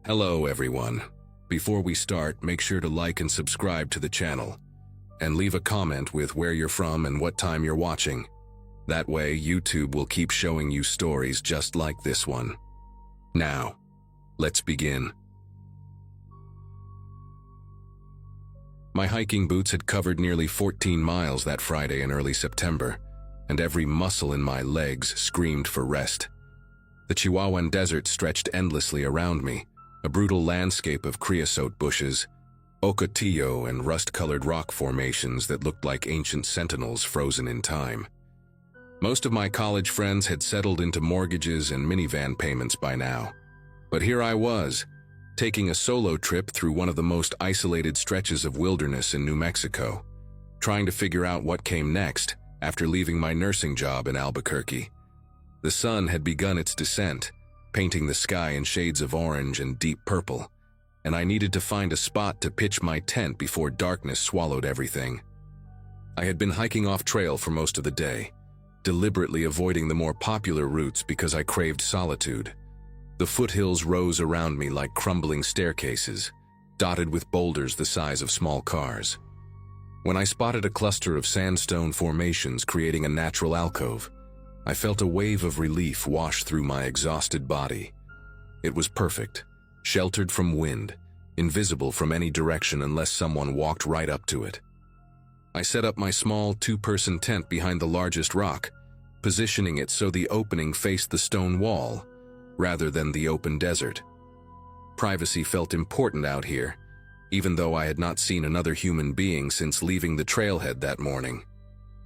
Hello everyone. Before we start, make sure to like and subscribe to the channel. And leave a comment with where you're from and what time you're watching. That way, YouTube will keep showing you stories just like this one. Now, let's begin. My hiking boots had covered nearly 14 miles that Friday in early September, and every muscle in my legs screamed for rest. The Chihuahuan Desert stretched endlessly around me, a brutal landscape of creosote bushes, ocotillo and rust-colored rock formations that looked like ancient sentinels frozen in time. Most of my college friends had settled into mortgages and minivan payments by now, but here I was, taking a solo trip through one of the most isolated stretches of wilderness in New Mexico, trying to figure out what came next after leaving my nursing job in Albuquerque. The sun had begun its descent, painting the sky in shades of orange and deep purple, and I needed to find a spot to pitch my tent before darkness swallowed everything. I had been hiking off trail for most of the day, deliberately avoiding the more popular routes because I craved solitude. The foothills rose around me like crumbling staircases, dotted with boulders the size of small cars. When I spotted a cluster of sandstone formations creating a natural alcove, I felt a wave of relief wash through my exhausted body. It was perfect, sheltered from wind, invisible from any direction unless someone walked right up to it. I set up my small two-person tent behind the largest rock, positioning it so the opening faced the stone wall, rather than the open desert. Privacy felt important out here, even though I had not seen another human being since leaving the trailhead that morning.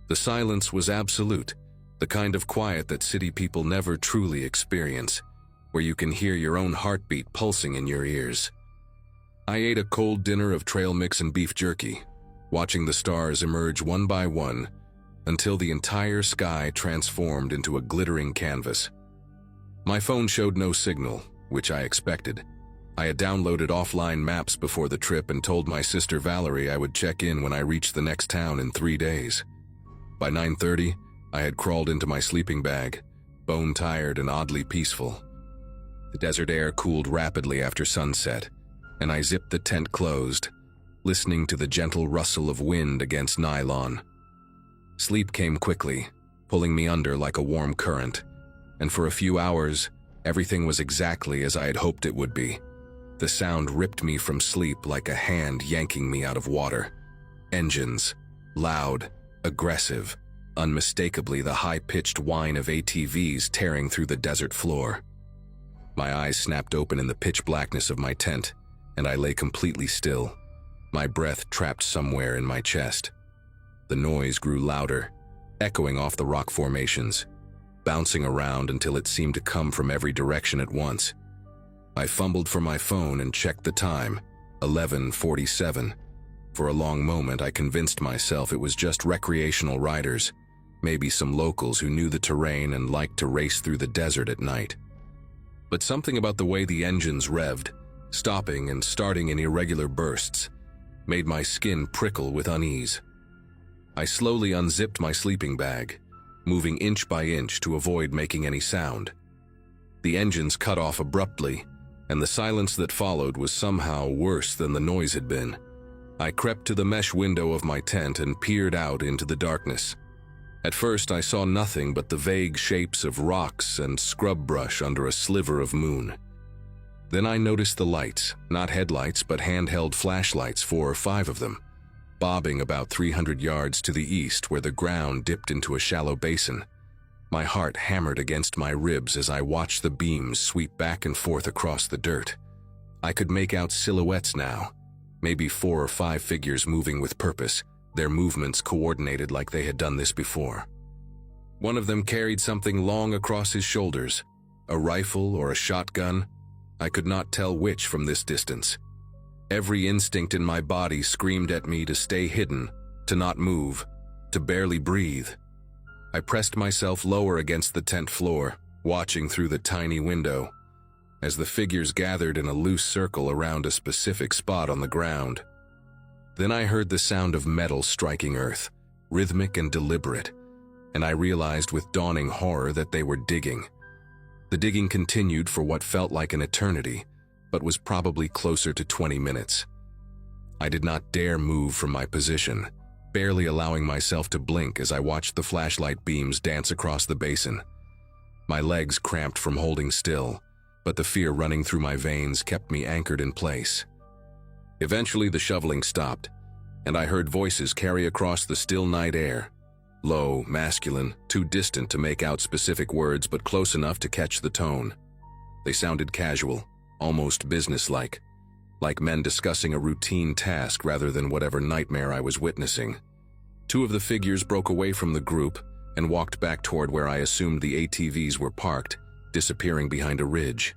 The silence was absolute, the kind of quiet that city people never truly experience, where you can hear your own heartbeat pulsing in your ears. I ate a cold dinner of trail mix and beef jerky, watching the stars emerge one by one until the entire sky transformed into a glittering canvas. My phone showed no signal, which I expected. I had downloaded offline maps before the trip and told my sister Valerie I would check in when I reached the next town in 3 days. By 9:30, I had crawled into my sleeping bag, bone-tired and oddly peaceful. The desert air cooled rapidly after sunset, and I zipped the tent closed, listening to the gentle rustle of wind against nylon. Sleep came quickly, pulling me under like a warm current, and for a few hours, everything was exactly as I had hoped it would be. The sound ripped me from sleep like a hand yanking me out of water. Engines, loud, aggressive, unmistakably the high-pitched whine of ATVs tearing through the desert floor. My eyes snapped open in the pitch blackness of my tent, and I lay completely still, my breath trapped somewhere in my chest. The noise grew louder, echoing off the rock formations, bouncing around until it seemed to come from every direction at once. I fumbled for my phone and checked the time, 11:47. For a long moment I convinced myself it was just recreational riders, maybe some locals who knew the terrain and liked to race through the desert at night. But something about the way the engines revved, stopping and starting in irregular bursts, made my skin prickle with unease. I slowly unzipped my sleeping bag, moving inch by inch to avoid making any sound. The engines cut off abruptly, and the silence that followed was somehow worse than the noise had been. I crept to the mesh window of my tent and peered out into the darkness. At first I saw nothing but the vague shapes of rocks and scrub brush under a sliver of moon. Then I noticed the lights, not headlights but handheld flashlights, 4 or 5 of them, bobbing about 300 yards to the east where the ground dipped into a shallow basin. My heart hammered against my ribs as I watched the beams sweep back and forth across the dirt. I could make out silhouettes now, maybe 4 or 5 figures moving with purpose, their movements coordinated like they had done this before. One of them carried something long across his shoulders, a rifle or a shotgun. I could not tell which from this distance. Every instinct in my body screamed at me to stay hidden, to not move, to barely breathe. I pressed myself lower against the tent floor, watching through the tiny window, as the figures gathered in a loose circle around a specific spot on the ground. Then I heard the sound of metal striking earth, rhythmic and deliberate, and I realized with dawning horror that they were digging. The digging continued for what felt like an eternity, but was probably closer to 20 minutes. I did not dare move from my position, barely allowing myself to blink as I watched the flashlight beams dance across the basin. My legs cramped from holding still, but the fear running through my veins kept me anchored in place. Eventually the shoveling stopped, and I heard voices carry across the still night air. Low, masculine, too distant to make out specific words but close enough to catch the tone. They sounded casual, almost businesslike, like men discussing a routine task rather than whatever nightmare I was witnessing. Two of the figures broke away from the group and walked back toward where I assumed the ATVs were parked, disappearing behind a ridge.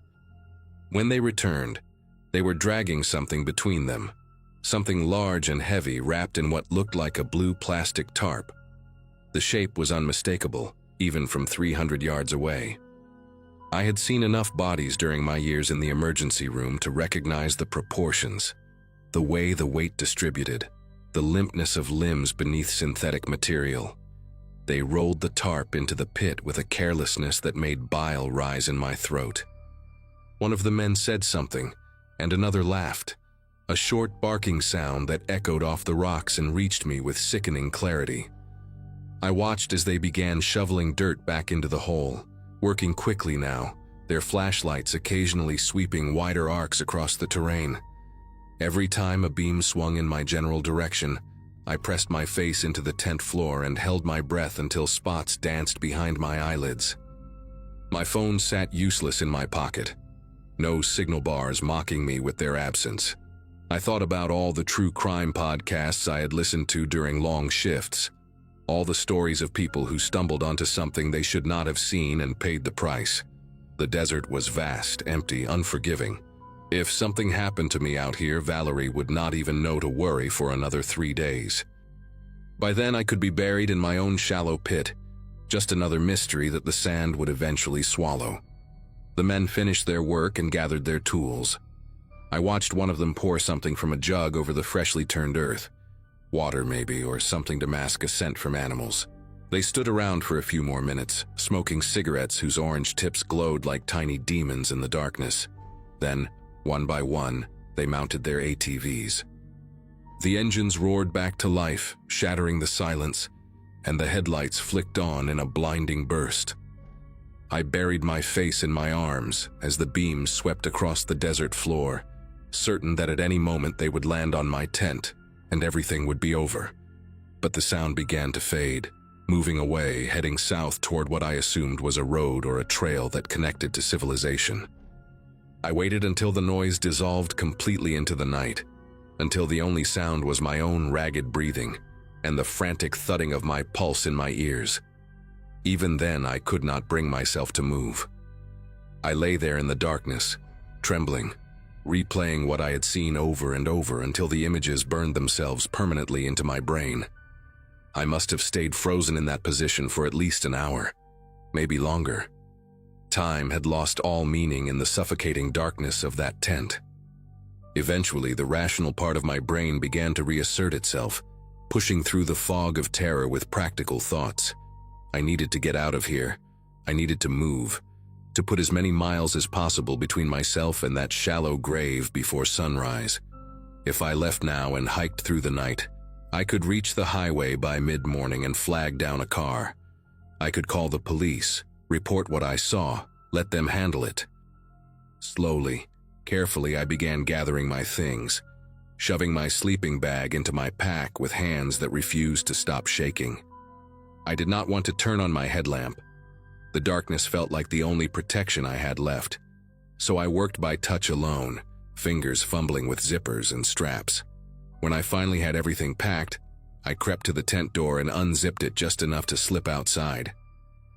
When they returned, they were dragging something between them, something large and heavy wrapped in what looked like a blue plastic tarp. The shape was unmistakable, even from 300 yards away. I had seen enough bodies during my years in the emergency room to recognize the proportions, the way the weight distributed, the limpness of limbs beneath synthetic material. They rolled the tarp into the pit with a carelessness that made bile rise in my throat. One of the men said something, and another laughed, a short barking sound that echoed off the rocks and reached me with sickening clarity. I watched as they began shoveling dirt back into the hole, working quickly now, their flashlights occasionally sweeping wider arcs across the terrain. Every time a beam swung in my general direction, I pressed my face into the tent floor and held my breath until spots danced behind my eyelids. My phone sat useless in my pocket, no signal bars mocking me with their absence. I thought about all the true crime podcasts I had listened to during long shifts, all the stories of people who stumbled onto something they should not have seen and paid the price. The desert was vast, empty, unforgiving. If something happened to me out here, Valerie would not even know to worry for another 3 days. By then I could be buried in my own shallow pit, just another mystery that the sand would eventually swallow. The men finished their work and gathered their tools. I watched one of them pour something from a jug over the freshly turned earth. Water maybe, or something to mask a scent from animals. They stood around for a few more minutes, smoking cigarettes whose orange tips glowed like tiny demons in the darkness. Then, one by one, they mounted their ATVs. The engines roared back to life, shattering the silence, and the headlights flicked on in a blinding burst. I buried my face in my arms as the beams swept across the desert floor, certain that at any moment they would land on my tent, and everything would be over. But the sound began to fade, moving away, heading south toward what I assumed was a road or a trail that connected to civilization. I waited until the noise dissolved completely into the night, until the only sound was my own ragged breathing and the frantic thudding of my pulse in my ears. Even then, I could not bring myself to move. I lay there in the darkness, trembling, replaying what I had seen over and over until the images burned themselves permanently into my brain. I must have stayed frozen in that position for at least an hour, maybe longer. Time had lost all meaning in the suffocating darkness of that tent. Eventually, the rational part of my brain began to reassert itself, pushing through the fog of terror with practical thoughts. I needed to get out of here. I needed to move, to put as many miles as possible between myself and that shallow grave before sunrise. If I left now and hiked through the night, I could reach the highway by mid-morning and flag down a car. I could call the police, report what I saw, let them handle it. Slowly, carefully, I began gathering my things, shoving my sleeping bag into my pack with hands that refused to stop shaking. I did not want to turn on my headlamp. The darkness felt like the only protection I had left, so I worked by touch alone, fingers fumbling with zippers and straps. When I finally had everything packed, I crept to the tent door and unzipped it just enough to slip outside.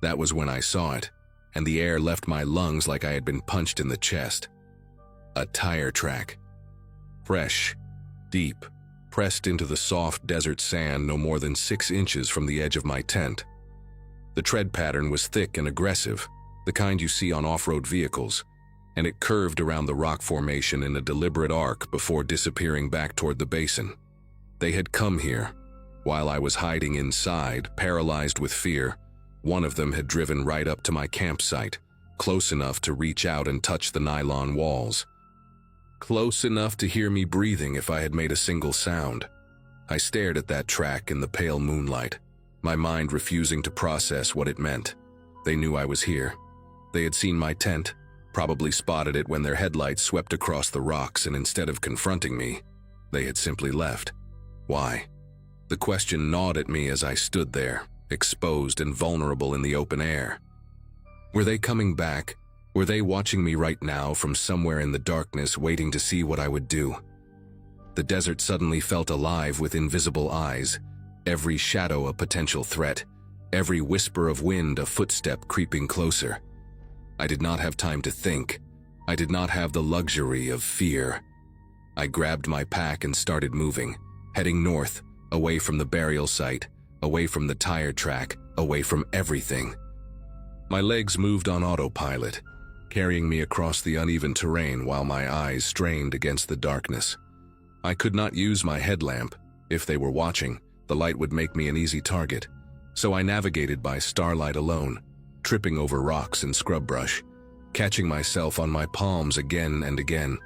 That was when I saw it, and the air left my lungs like I had been punched in the chest. A tire track. Fresh, deep, pressed into the soft desert sand no more than 6 inches from the edge of my tent. The tread pattern was thick and aggressive, the kind you see on off-road vehicles, and it curved around the rock formation in a deliberate arc before disappearing back toward the basin. They had come here. While I was hiding inside, paralyzed with fear, one of them had driven right up to my campsite, close enough to reach out and touch the nylon walls. close enough to hear me breathing if I had made a single sound. I stared at that track in the pale moonlight, my mind refusing to process what it meant. They knew I was here. They had seen my tent, probably spotted it when their headlights swept across the rocks, and instead of confronting me, they had simply left. Why? The question gnawed at me as I stood there, exposed and vulnerable in the open air. Were they coming back? Were they watching me right now from somewhere in the darkness, waiting to see what I would do? The desert suddenly felt alive with invisible eyes, every shadow a potential threat, every whisper of wind a footstep creeping closer. I did not have time to think. I did not have the luxury of fear. I grabbed my pack and started moving, heading north, away from the burial site, away from the tire track, away from everything. My legs moved on autopilot, carrying me across the uneven terrain while my eyes strained against the darkness. I could not use my headlamp. If they were watching, the light would make me an easy target. So I navigated by starlight alone, tripping over rocks and scrub brush, catching myself on my palms again and again.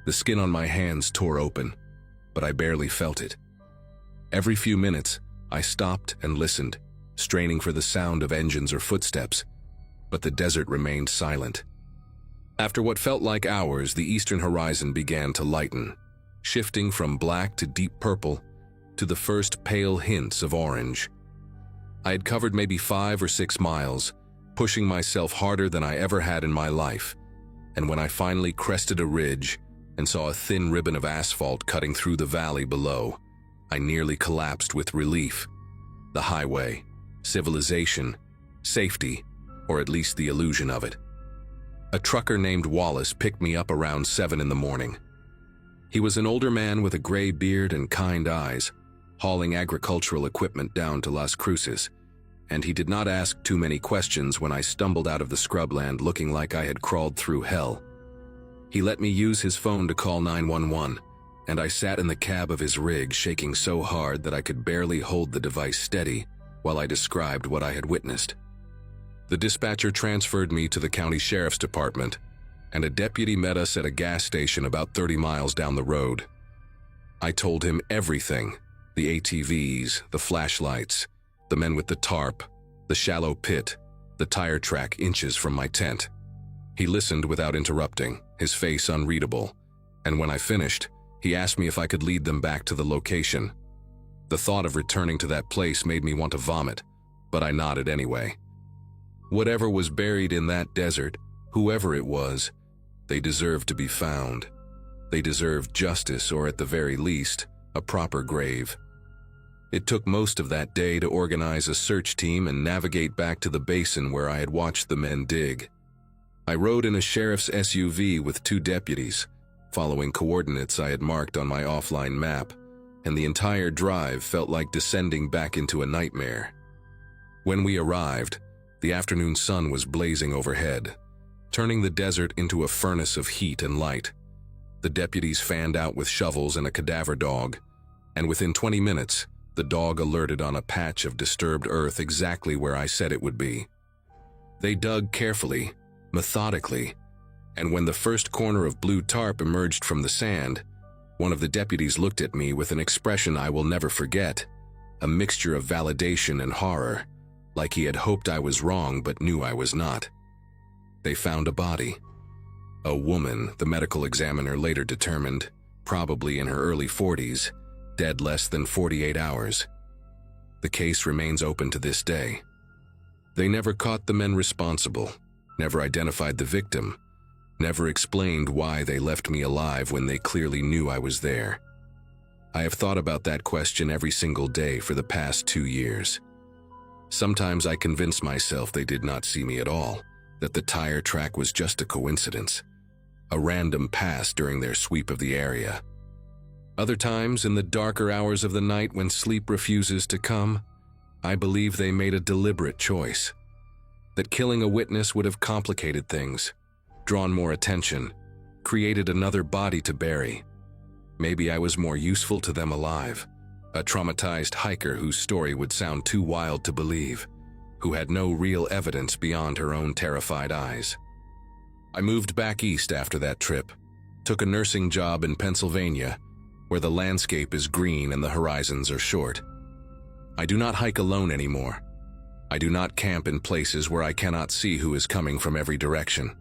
The skin on my hands tore open, but I barely felt it. Every few minutes, I stopped and listened, straining for the sound of engines or footsteps, but the desert remained silent. After what felt like hours, the eastern horizon began to lighten, shifting from black to deep purple to the first pale hints of orange. I had covered maybe 5 or 6 miles, pushing myself harder than I ever had in my life, and when I finally crested a ridge and saw a thin ribbon of asphalt cutting through the valley below, I nearly collapsed with relief. The highway, civilization, safety, or at least the illusion of it. A trucker named Wallace picked me up around 7 in the morning. He was an older man with a gray beard and kind eyes, hauling agricultural equipment down to Las Cruces, and he did not ask too many questions when I stumbled out of the scrubland looking like I had crawled through hell. He let me use his phone to call 911, and I sat in the cab of his rig shaking so hard that I could barely hold the device steady while I described what I had witnessed. The dispatcher transferred me to the county sheriff's department, and a deputy met us at a gas station about 30 miles down the road. I told him everything: the ATVs, the flashlights, the men with the tarp, the shallow pit, the tire track inches from my tent. He listened without interrupting, his face unreadable, and when I finished, he asked me if I could lead them back to the location. The thought of returning to that place made me want to vomit, but I nodded anyway. Whatever was buried in that desert, whoever it was, they deserved to be found. They deserved justice, or at the very least, a proper grave. It took most of that day to organize a search team and navigate back to the basin where I had watched the men dig. I rode in a sheriff's SUV with 2 deputies, following coordinates I had marked on my offline map, and the entire drive felt like descending back into a nightmare. When we arrived, the afternoon sun was blazing overhead, turning the desert into a furnace of heat and light. The deputies fanned out with shovels and a cadaver dog, and within 20 minutes, the dog alerted on a patch of disturbed earth exactly where I said it would be. They dug carefully, methodically, and when the first corner of blue tarp emerged from the sand, one of the deputies looked at me with an expression I will never forget, a mixture of validation and horror, like he had hoped I was wrong but knew I was not. They found a body. A woman, the medical examiner later determined, probably in her early 40s, dead less than 48 hours. The case remains open to this day. They never caught the men responsible, never identified the victim, never explained why they left me alive when they clearly knew I was there. I have thought about that question every single day for the past 2 years. Sometimes I convince myself they did not see me at all, that the tire track was just a coincidence, a random pass during their sweep of the area. Other times, in the darker hours of the night when sleep refuses to come, I believe they made a deliberate choice, that killing a witness would have complicated things, drawn more attention, created another body to bury. Maybe I was more useful to them alive, a traumatized hiker whose story would sound too wild to believe, who had no real evidence beyond her own terrified eyes. I moved back east after that trip, took a nursing job in Pennsylvania, where the landscape is green and the horizons are short. I do not hike alone anymore. I do not camp in places where I cannot see who is coming from every direction.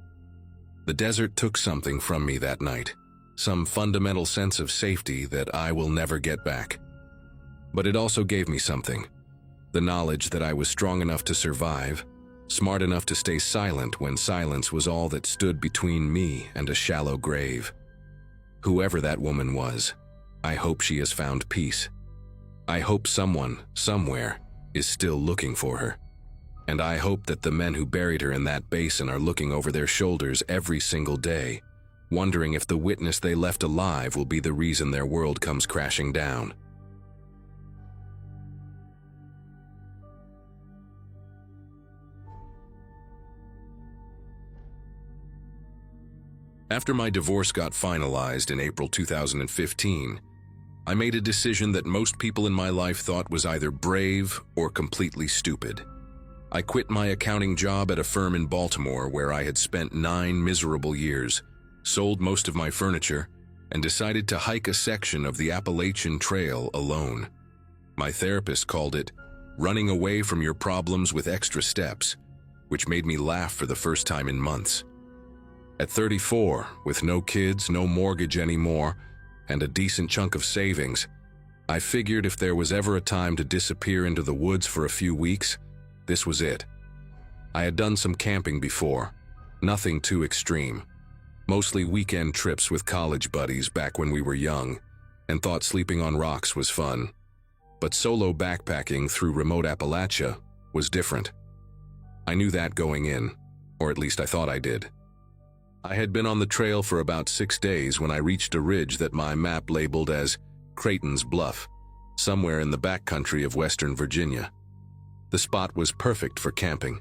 The desert took something from me that night, some fundamental sense of safety that I will never get back. But it also gave me something, the knowledge that I was strong enough to survive, smart enough to stay silent when silence was all that stood between me and a shallow grave. Whoever that woman was, I hope she has found peace. I hope someone, somewhere, is still looking for her. And I hope that the men who buried her in that basin are looking over their shoulders every single day, wondering if the witness they left alive will be the reason their world comes crashing down. After my divorce got finalized in April 2015, I made a decision that most people in my life thought was either brave or completely stupid. I quit my accounting job at a firm in Baltimore where I had spent 9 miserable years, sold most of my furniture, and decided to hike a section of the Appalachian Trail alone. My therapist called it running away from your problems with extra steps, which made me laugh for the first time in months. At 34, with no kids, no mortgage anymore, and a decent chunk of savings, I figured if there was ever a time to disappear into the woods for a few weeks, this was it. I had done some camping before, nothing too extreme, mostly weekend trips with college buddies back when we were young, and thought sleeping on rocks was fun. But solo backpacking through remote Appalachia was different. I knew that going in, or at least I thought I did. I had been on the trail for about 6 days when I reached a ridge that my map labeled as Creighton's Bluff, somewhere in the backcountry of Western Virginia. The spot was perfect for camping,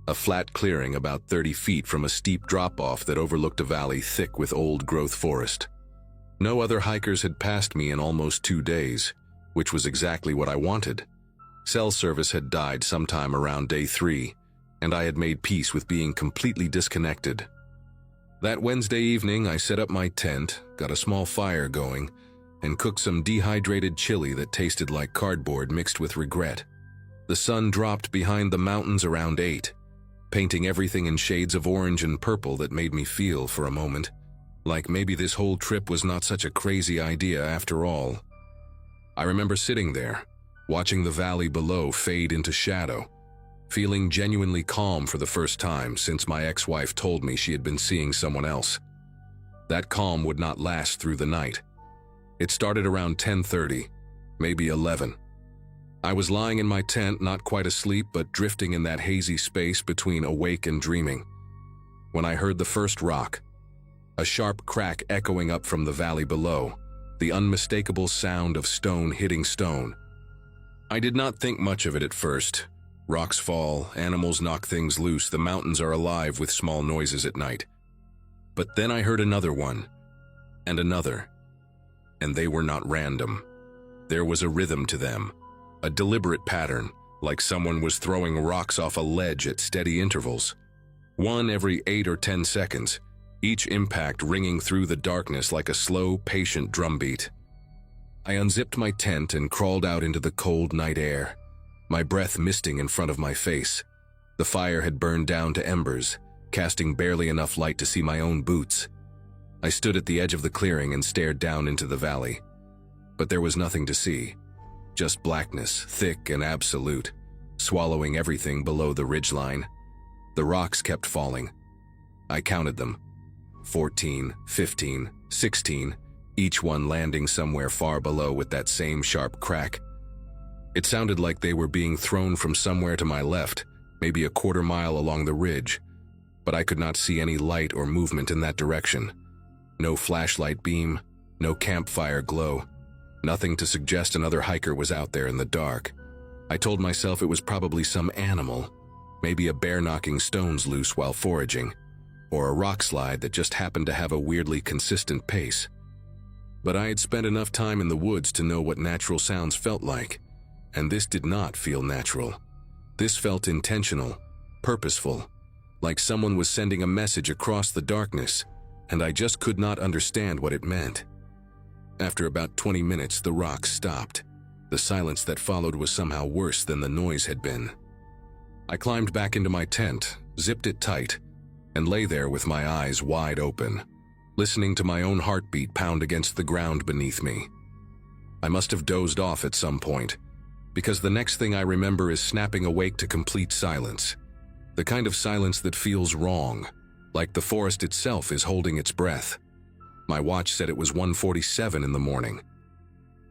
a flat clearing about 30 feet from a steep drop-off that overlooked a valley thick with old-growth forest. No other hikers had passed me in almost 2 days, which was exactly what I wanted. Cell service had died sometime around day 3, and I had made peace with being completely disconnected. That Wednesday evening, I set up my tent, got a small fire going, and cooked some dehydrated chili that tasted like cardboard mixed with regret. The sun dropped behind the mountains around 8, painting everything in shades of orange and purple that made me feel, for a moment, like maybe this whole trip was not such a crazy idea after all. I remember sitting there, watching the valley below fade into shadow, feeling genuinely calm for the first time since my ex-wife told me she had been seeing someone else. That calm would not last through the night. It started around 10:30, maybe 11. I was lying in my tent, not quite asleep, but drifting in that hazy space between awake and dreaming, when I heard the first rock, a sharp crack echoing up from the valley below, the unmistakable sound of stone hitting stone. I did not think much of it at first. Rocks fall, animals knock things loose, the mountains are alive with small noises at night. But then I heard another one, and another, and they were not random. There was a rhythm to them, a deliberate pattern, like someone was throwing rocks off a ledge at steady intervals. One every 8 or 10 seconds, each impact ringing through the darkness like a slow, patient drumbeat. I unzipped my tent and crawled out into the cold night air, my breath misting in front of my face. The fire had burned down to embers, casting barely enough light to see my own boots. I stood at the edge of the clearing and stared down into the valley. But there was nothing to see, just blackness, thick and absolute, swallowing everything below the ridgeline. The rocks kept falling. I counted them. 14, 15, 16, each one landing somewhere far below with that same sharp crack. It sounded like they were being thrown from somewhere to my left, maybe a quarter mile along the ridge, but I could not see any light or movement in that direction. No flashlight beam, no campfire glow, nothing to suggest another hiker was out there in the dark. I told myself it was probably some animal, maybe a bear knocking stones loose while foraging, or a rock slide that just happened to have a weirdly consistent pace. But I had spent enough time in the woods to know what natural sounds felt like. And this did not feel natural. This felt intentional, purposeful, like someone was sending a message across the darkness, and I just could not understand what it meant. After about 20 minutes, the rocks stopped. The silence that followed was somehow worse than the noise had been. I climbed back into my tent, zipped it tight, and lay there with my eyes wide open, listening to my own heartbeat pound against the ground beneath me. I must have dozed off at some point, because the next thing I remember is snapping awake to complete silence. The kind of silence that feels wrong, like the forest itself is holding its breath. My watch said it was 1:47 in the morning.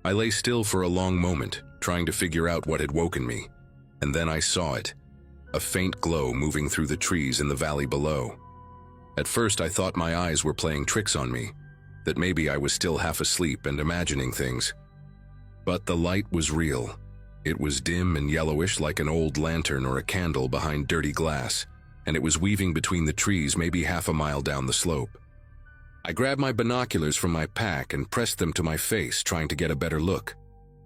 I lay still for a long moment, trying to figure out what had woken me, and then I saw it, a faint glow moving through the trees in the valley below. At first I thought my eyes were playing tricks on me, that maybe I was still half asleep and imagining things. But the light was real. It was dim and yellowish like an old lantern or a candle behind dirty glass, and it was weaving between the trees maybe half a mile down the slope. I grabbed my binoculars from my pack and pressed them to my face, trying to get a better look.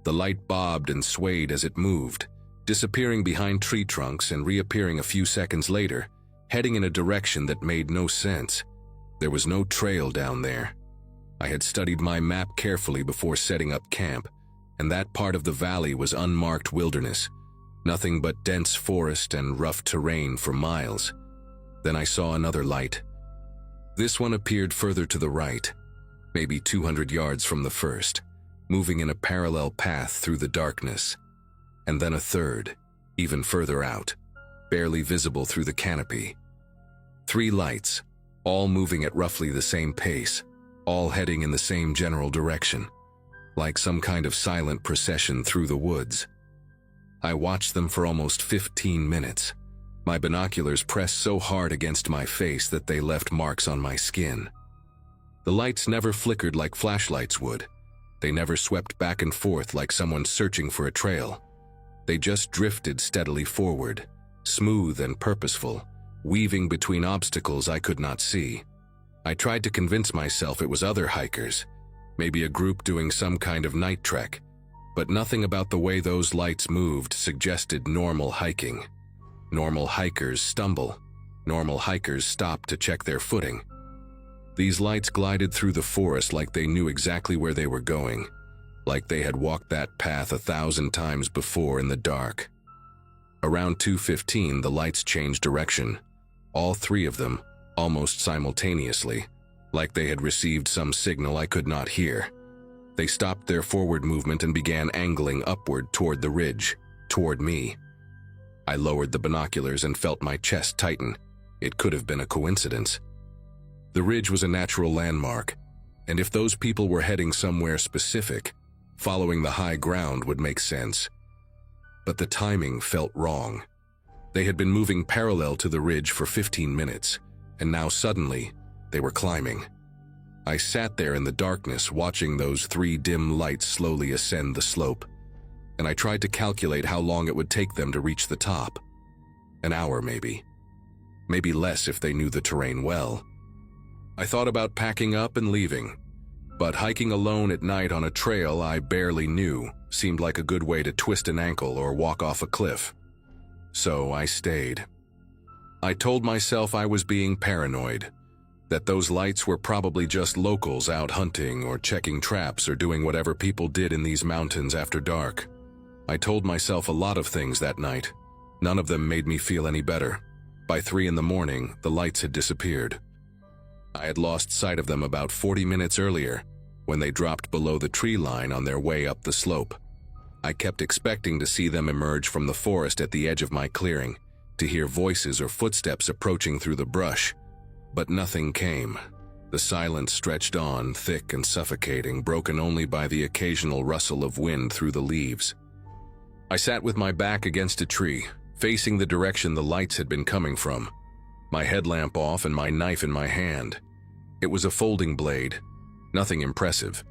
The light bobbed and swayed as it moved, disappearing behind tree trunks and reappearing a few seconds later, heading in a direction that made no sense. There was no trail down there. I had studied my map carefully before setting up camp, and that part of the valley was unmarked wilderness, nothing but dense forest and rough terrain for miles. Then I saw another light. This one appeared further to the right, maybe 200 yards from the first, moving in a parallel path through the darkness. And then a third, even further out, barely visible through the canopy. 3 lights, all moving at roughly the same pace, all heading in the same general direction, like some kind of silent procession through the woods. I watched them for almost 15 minutes. My binoculars pressed so hard against my face that they left marks on my skin. The lights never flickered like flashlights would. They never swept back and forth like someone searching for a trail. They just drifted steadily forward, smooth and purposeful, weaving between obstacles I could not see. I tried to convince myself it was other hikers, maybe a group doing some kind of night trek, but nothing about the way those lights moved suggested normal hiking. Normal hikers stumble. Normal hikers stop to check their footing. These lights glided through the forest like they knew exactly where they were going, like they had walked that path 1,000 times before in the dark. Around 2:15, the lights changed direction, all 3 of them, almost simultaneously, like they had received some signal I could not hear. They stopped their forward movement and began angling upward toward the ridge, toward me. I lowered the binoculars and felt my chest tighten. It could have been a coincidence. The ridge was a natural landmark, and if those people were heading somewhere specific, following the high ground would make sense. But the timing felt wrong. They had been moving parallel to the ridge for 15 minutes, and now suddenly, they were climbing. I sat there in the darkness watching those 3 dim lights slowly ascend the slope, and I tried to calculate how long it would take them to reach the top. An hour maybe. Maybe less if they knew the terrain well. I thought about packing up and leaving, but hiking alone at night on a trail I barely knew seemed like a good way to twist an ankle or walk off a cliff. So I stayed. I told myself I was being paranoid, that those lights were probably just locals out hunting or checking traps or doing whatever people did in these mountains after dark. I told myself a lot of things that night. None of them made me feel any better. By 3 in the morning, the lights had disappeared. I had lost sight of them about 40 minutes earlier, when they dropped below the tree line on their way up the slope. I kept expecting to see them emerge from the forest at the edge of my clearing, to hear voices or footsteps approaching through the brush. But nothing came. The silence stretched on, thick and suffocating, broken only by the occasional rustle of wind through the leaves. I sat with my back against a tree, facing the direction the lights had been coming from, my headlamp off and my knife in my hand. It was a folding blade, nothing impressive,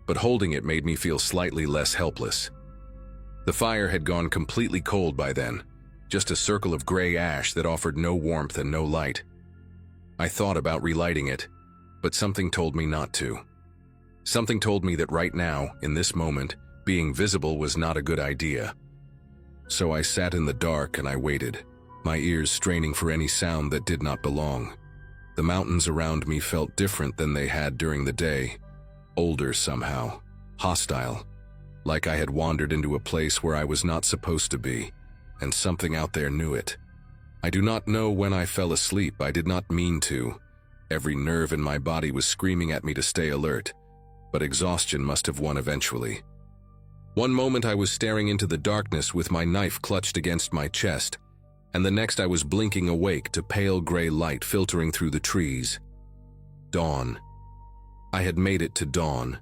but holding it made me feel slightly less helpless. The fire had gone completely cold by then, just a circle of gray ash that offered no warmth and no light. I thought about relighting it, but something told me not to. Something told me that right now, in this moment, being visible was not a good idea. So I sat in the dark and I waited, my ears straining for any sound that did not belong. The mountains around me felt different than they had during the day. Older somehow, hostile, like I had wandered into a place where I was not supposed to be, and something out there knew it. I do not know when I fell asleep. I did not mean to. Every nerve in my body was screaming at me to stay alert, but exhaustion must have won eventually. One moment I was staring into the darkness with my knife clutched against my chest, and the next I was blinking awake to pale gray light filtering through the trees. Dawn. I had made it to dawn.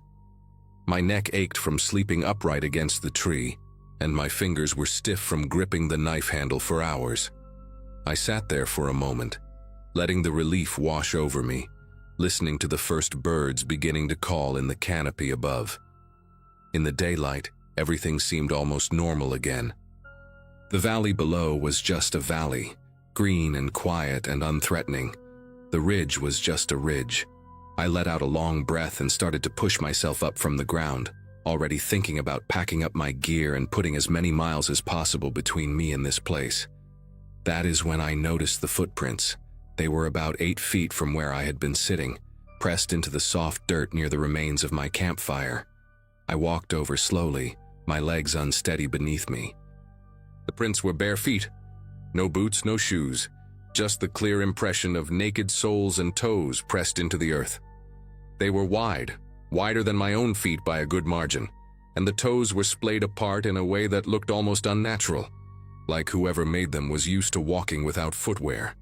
My neck ached from sleeping upright against the tree, and my fingers were stiff from gripping the knife handle for hours. I sat there for a moment, letting the relief wash over me, listening to the first birds beginning to call in the canopy above. In the daylight, everything seemed almost normal again. The valley below was just a valley, green and quiet and unthreatening. The ridge was just a ridge. I let out a long breath and started to push myself up from the ground, already thinking about packing up my gear and putting as many miles as possible between me and this place. That is when I noticed the footprints. They were about 8 feet from where I had been sitting, pressed into the soft dirt near the remains of my campfire. I walked over slowly, my legs unsteady beneath me. The prints were bare feet. No boots, no shoes, just the clear impression of naked soles and toes pressed into the earth. They were wide, wider than my own feet by a good margin, and the toes were splayed apart in a way that looked almost unnatural, like whoever made them was used to walking without footwear.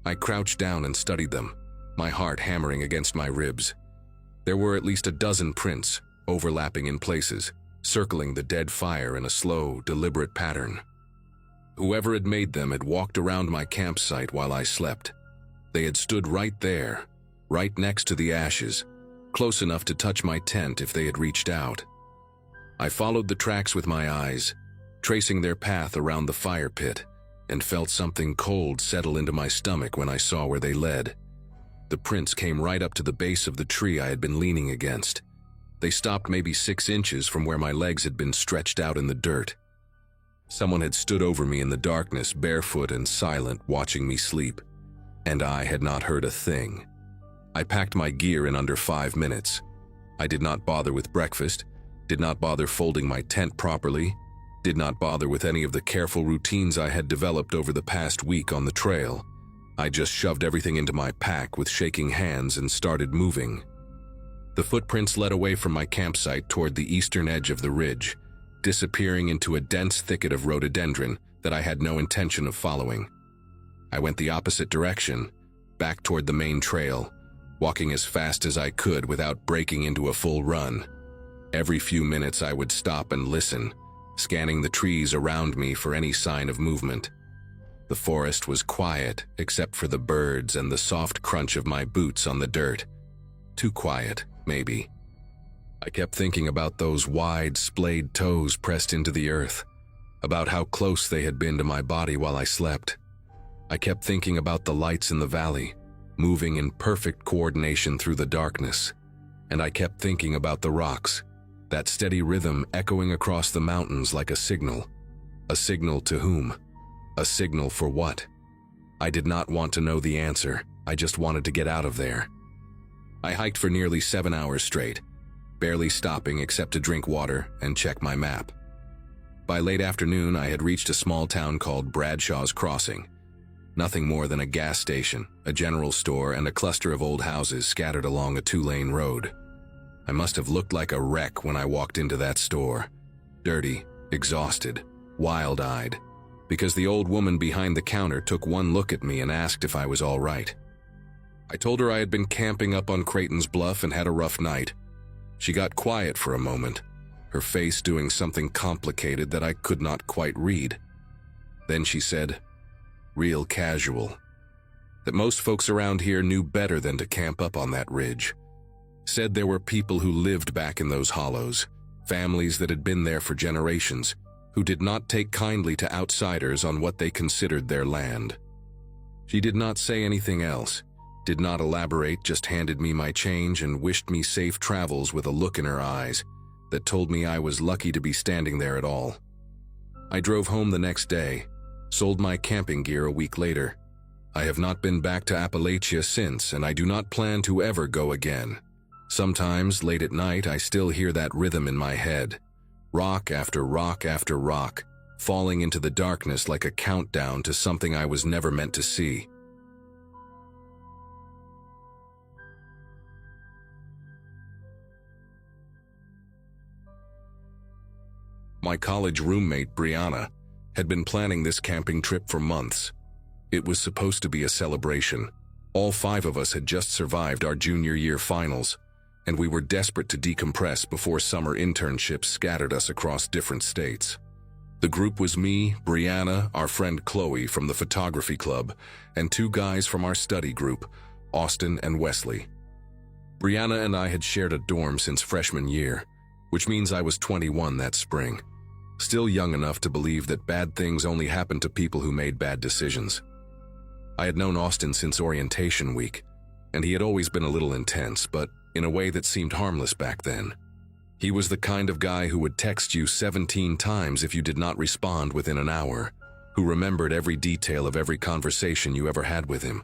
I crouched down and studied them, my heart hammering against my ribs. There were at least a dozen prints, overlapping in places, circling the dead fire in a slow, deliberate pattern. Whoever had made them had walked around my campsite while I slept. They had stood right there, right next to the ashes, close enough to touch my tent if they had reached out. I followed the tracks with my eyes, tracing their path around the fire pit, and felt something cold settle into my stomach when I saw where they led. The prints came right up to the base of the tree I had been leaning against. They stopped maybe 6 inches from where my legs had been stretched out in the dirt. Someone had stood over me in the darkness, barefoot and silent, watching me sleep, and I had not heard a thing. I packed my gear in under 5 minutes. I did not bother with breakfast, did not bother folding my tent properly, did not bother with any of the careful routines I had developed over the past week on the trail. I just shoved everything into my pack with shaking hands and started moving. The footprints led away from my campsite toward the eastern edge of the ridge, disappearing into a dense thicket of rhododendron that I had no intention of following. I went the opposite direction, back toward the main trail, walking as fast as I could without breaking into a full run. Every few minutes I would stop and listen, scanning the trees around me for any sign of movement. The forest was quiet except for the birds and the soft crunch of my boots on the dirt. Too quiet, maybe. I kept thinking about those wide, splayed toes pressed into the earth, about how close they had been to my body while I slept. I kept thinking about the lights in the valley, moving in perfect coordination through the darkness. And I kept thinking about the rocks, that steady rhythm echoing across the mountains like a signal. A signal to whom? A signal for what? I did not want to know the answer. I just wanted to get out of there. I hiked for nearly 7 hours straight, barely stopping except to drink water and check my map. By late afternoon, I had reached a small town called Bradshaw's Crossing. Nothing more than a gas station, a general store, and a cluster of old houses scattered along a 2-lane road. I must have looked like a wreck when I walked into that store. Dirty, exhausted, wild-eyed, because the old woman behind the counter took one look at me and asked if I was all right. I told her I had been camping up on Creighton's Bluff and had a rough night. She got quiet for a moment, her face doing something complicated that I could not quite read. Then she said, real casual, that most folks around here knew better than to camp up on that ridge. Said there were people who lived back in those hollows, families that had been there for generations, who did not take kindly to outsiders on what they considered their land. She did not say anything else, did not elaborate, just handed me my change and wished me safe travels with a look in her eyes that told me I was lucky to be standing there at all. I drove home the next day, sold my camping gear a week later. I have not been back to Appalachia since, and I do not plan to ever go again. Sometimes, late at night, I still hear that rhythm in my head. Rock after rock after rock, falling into the darkness like a countdown to something I was never meant to see. My college roommate, Brianna, had been planning this camping trip for months. It was supposed to be a celebration. All 5 of us had just survived our junior year finals, and we were desperate to decompress before summer internships scattered us across different states. The group was me, Brianna, our friend Chloe from the photography club, and 2 guys from our study group, Austin and Wesley. Brianna and I had shared a dorm since freshman year, which means I was 21 that spring. Still young enough to believe that bad things only happened to people who made bad decisions. I had known Austin since orientation week, and he had always been a little intense, but in a way that seemed harmless back then. He was the kind of guy who would text you 17 times if you did not respond within an hour, who remembered every detail of every conversation you ever had with him.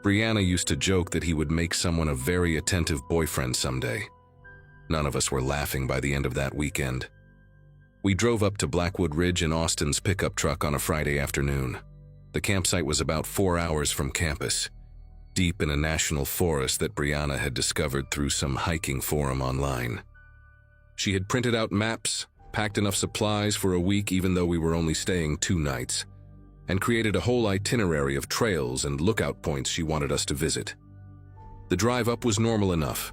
Brianna used to joke that he would make someone a very attentive boyfriend someday. None of us were laughing by the end of that weekend. We drove up to Blackwood Ridge in Austin's pickup truck on a Friday afternoon. The campsite was about 4 hours from campus, deep in a national forest that Brianna had discovered through some hiking forum online. She had printed out maps, packed enough supplies for a week even though we were only staying 2 nights, and created a whole itinerary of trails and lookout points she wanted us to visit. The drive up was normal enough.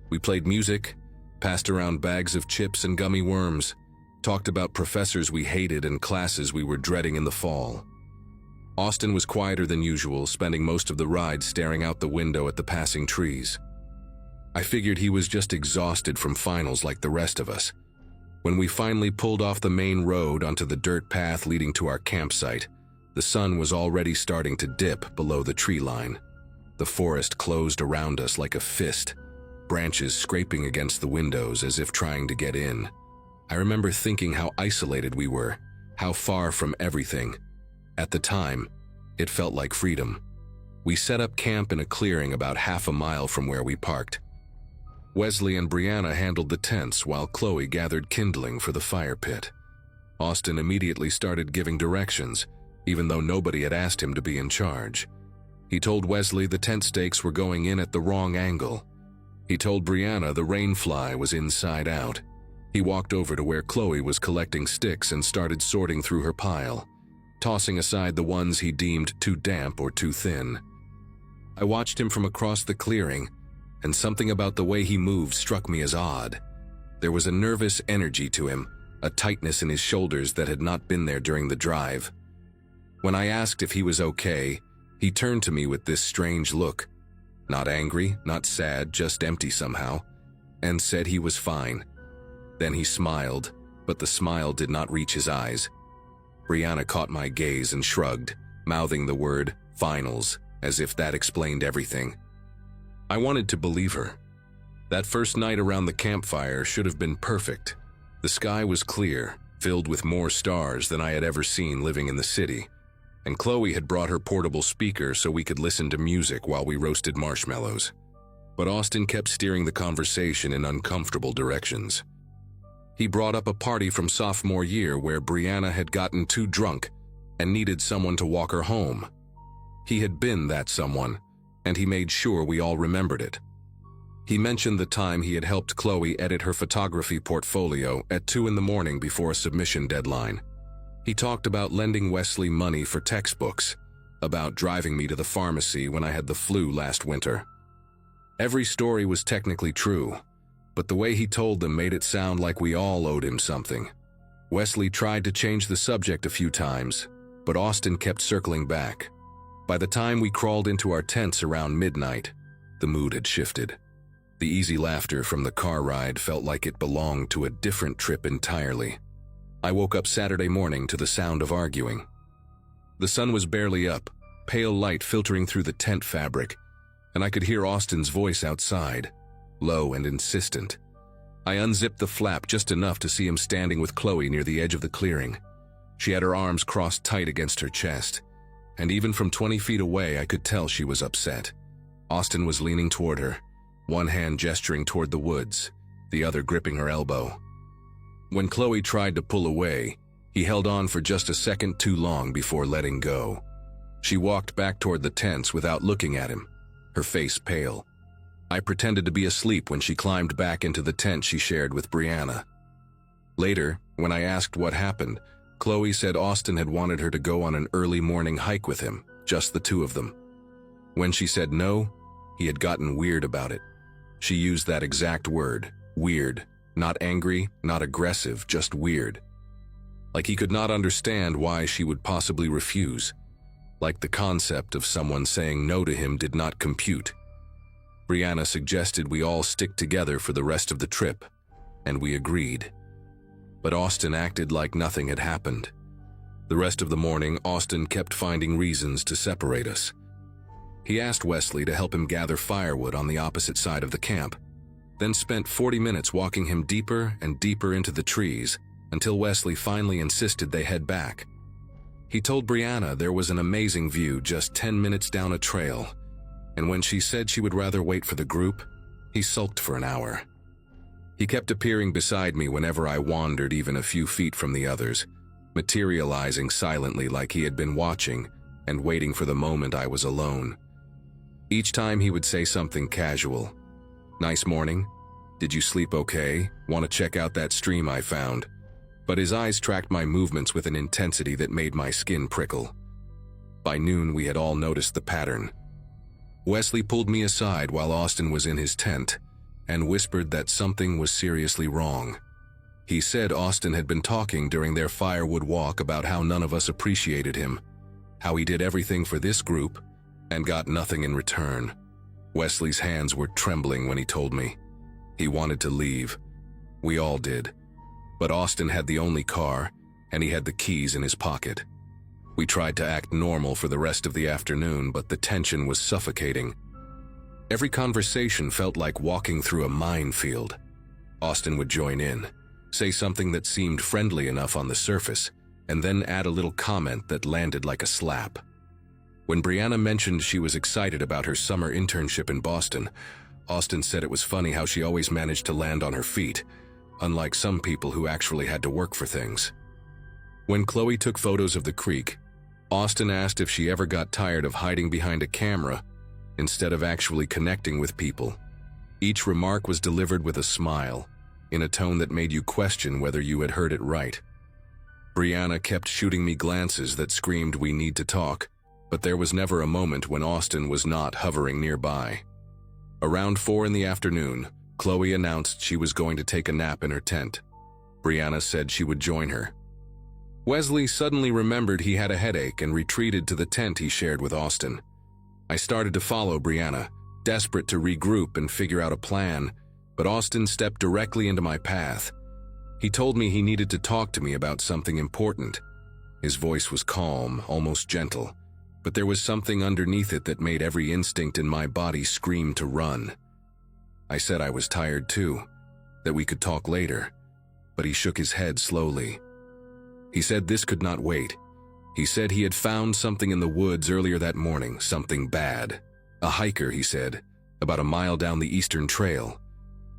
We played music, passed around bags of chips and gummy worms, talked about professors we hated and classes we were dreading in the fall. Austin was quieter than usual, spending most of the ride staring out the window at the passing trees. I figured he was just exhausted from finals like the rest of us. When we finally pulled off the main road onto the dirt path leading to our campsite, the sun was already starting to dip below the tree line. The forest closed around us like a fist, branches scraping against the windows as if trying to get in. I remember thinking how isolated we were, how far from everything. At the time, it felt like freedom. We set up camp in a clearing about half a mile from where we parked. Wesley and Brianna handled the tents while Chloe gathered kindling for the fire pit. Austin immediately started giving directions, even though nobody had asked him to be in charge. He told Wesley the tent stakes were going in at the wrong angle. He told Brianna the rain fly was inside out. He walked over to where Chloe was collecting sticks and started sorting through her pile, tossing aside the ones he deemed too damp or too thin. I watched him from across the clearing, and something about the way he moved struck me as odd. There was a nervous energy to him, a tightness in his shoulders that had not been there during the drive. When I asked if he was okay, he turned to me with this strange look, not angry, not sad, just empty somehow, and said he was fine. Then he smiled, but the smile did not reach his eyes. Brianna caught my gaze and shrugged, mouthing the word finals, as if that explained everything. I wanted to believe her. That first night around the campfire should have been perfect. The sky was clear, filled with more stars than I had ever seen living in the city, and Chloe had brought her portable speaker so we could listen to music while we roasted marshmallows. But Austin kept steering the conversation in uncomfortable directions. He brought up a party from sophomore year where Brianna had gotten too drunk and needed someone to walk her home. He had been that someone, and he made sure we all remembered it. He mentioned the time he had helped Chloe edit her photography portfolio at 2 a.m. before a submission deadline. He talked about lending Wesley money for textbooks, about driving me to the pharmacy when I had the flu last winter. Every story was technically true, but the way he told them made it sound like we all owed him something. Wesley tried to change the subject a few times, but Austin kept circling back. By the time we crawled into our tents around midnight, the mood had shifted. The easy laughter from the car ride felt like it belonged to a different trip entirely. I woke up Saturday morning to the sound of arguing. The sun was barely up, pale light filtering through the tent fabric, and I could hear Austin's voice outside, low and insistent. I unzipped the flap just enough to see him standing with Chloe near the edge of the clearing. She had her arms crossed tight against her chest, and even from 20 feet away I could tell she was upset. Austin was leaning toward her, one hand gesturing toward the woods, the other gripping her elbow. When Chloe tried to pull away, he held on for just a second too long before letting go. She walked back toward the tents without looking at him, her face pale. I pretended to be asleep when she climbed back into the tent she shared with Brianna. Later, when I asked what happened, Chloe said Austin had wanted her to go on an early morning hike with him, just the two of them. When she said no, he had gotten weird about it. She used that exact word, weird. Not angry, not aggressive, just weird. Like he could not understand why she would possibly refuse. Like the concept of someone saying no to him did not compute. Brianna suggested we all stick together for the rest of the trip, and we agreed. But Austin acted like nothing had happened. The rest of the morning, Austin kept finding reasons to separate us. He asked Wesley to help him gather firewood on the opposite side of the camp, then spent 40 minutes walking him deeper and deeper into the trees until Wesley finally insisted they head back. He told Brianna there was an amazing view just 10 minutes down a trail, and when she said she would rather wait for the group, he sulked for an hour. He kept appearing beside me whenever I wandered even a few feet from the others, materializing silently like he had been watching and waiting for the moment I was alone. Each time he would say something casual. Nice morning. Did you sleep okay? Want to check out that stream I found? But his eyes tracked my movements with an intensity that made my skin prickle. By noon, we had all noticed the pattern. Wesley pulled me aside while Austin was in his tent and whispered that something was seriously wrong. He said Austin had been talking during their firewood walk about how none of us appreciated him, how he did everything for this group and got nothing in return. Wesley's hands were trembling when he told me. He wanted to leave. We all did. But Austin had the only car, and he had the keys in his pocket. We tried to act normal for the rest of the afternoon, but the tension was suffocating. Every conversation felt like walking through a minefield. Austin would join in, say something that seemed friendly enough on the surface, and then add a little comment that landed like a slap. When Brianna mentioned she was excited about her summer internship in Boston, Austin said it was funny how she always managed to land on her feet, unlike some people who actually had to work for things. When Chloe took photos of the creek, Austin asked if she ever got tired of hiding behind a camera instead of actually connecting with people. Each remark was delivered with a smile, in a tone that made you question whether you had heard it right. Brianna kept shooting me glances that screamed, "We need to talk," but there was never a moment when Austin was not hovering nearby. Around 4 in the afternoon, Chloe announced she was going to take a nap in her tent. Brianna said she would join her. Wesley suddenly remembered he had a headache and retreated to the tent he shared with Austin. I started to follow Brianna, desperate to regroup and figure out a plan, but Austin stepped directly into my path. He told me he needed to talk to me about something important. His voice was calm, almost gentle, but there was something underneath it that made every instinct in my body scream to run. I said I was tired too, that we could talk later, but he shook his head slowly. He said this could not wait. He said he had found something in the woods earlier that morning, something bad. A hiker, he said, about a mile down the eastern trail.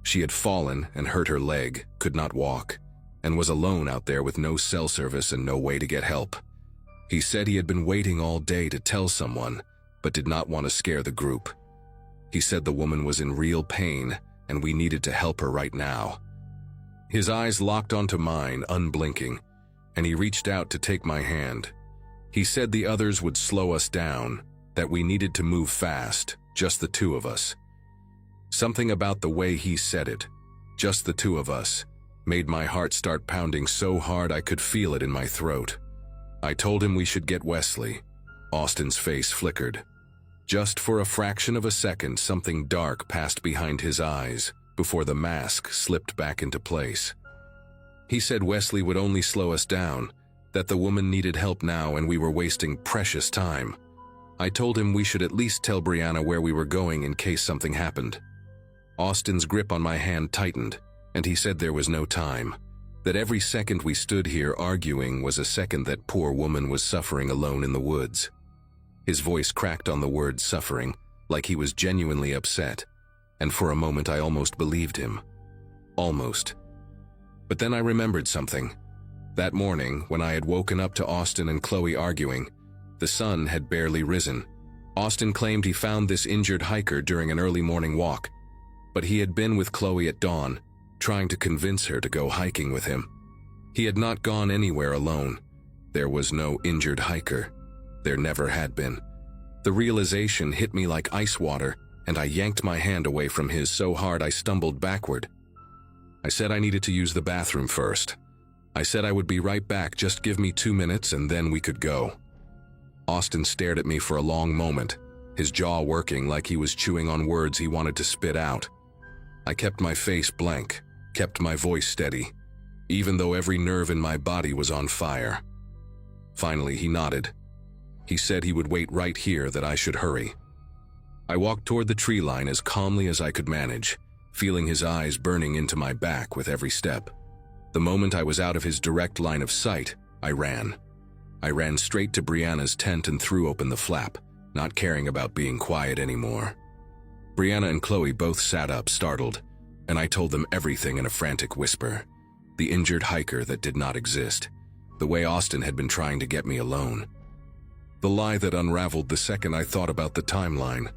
She had fallen and hurt her leg, could not walk, and was alone out there with no cell service and no way to get help. He said he had been waiting all day to tell someone, but did not want to scare the group. He said the woman was in real pain, and we needed to help her right now. His eyes locked onto mine, unblinking, and he reached out to take my hand. He said the others would slow us down, that we needed to move fast, just the two of us. Something about the way he said it, just the two of us, made my heart start pounding so hard I could feel it in my throat. I told him we should get Wesley. Austin's face flickered. Just for a fraction of a second, something dark passed behind his eyes before the mask slipped back into place. He said Wesley would only slow us down, that the woman needed help now and we were wasting precious time. I told him we should at least tell Brianna where we were going in case something happened. Austin's grip on my hand tightened, and he said there was no time, that every second we stood here arguing was a second that poor woman was suffering alone in the woods. His voice cracked on the word suffering, like he was genuinely upset, and for a moment I almost believed him. Almost. But then I remembered something. That morning, when I had woken up to Austin and Chloe arguing, the sun had barely risen. Austin claimed he found this injured hiker during an early morning walk, but he had been with Chloe at dawn, trying to convince her to go hiking with him. He had not gone anywhere alone. There was no injured hiker. There never had been. The realization hit me like ice water, and I yanked my hand away from his so hard I stumbled backward. I said I needed to use the bathroom first. I said I would be right back, just give me 2 minutes and then we could go. Austin stared at me for a long moment, his jaw working like he was chewing on words he wanted to spit out. I kept my face blank, kept my voice steady, even though every nerve in my body was on fire. Finally, he nodded. He said he would wait right here, that I should hurry. I walked toward the tree line as calmly as I could manage, feeling his eyes burning into my back with every step. The moment I was out of his direct line of sight, I ran. I ran straight to Brianna's tent and threw open the flap, not caring about being quiet anymore. Brianna and Chloe both sat up, startled, and I told them everything in a frantic whisper. The injured hiker that did not exist. The way Austin had been trying to get me alone. The lie that unraveled the second I thought about the timeline.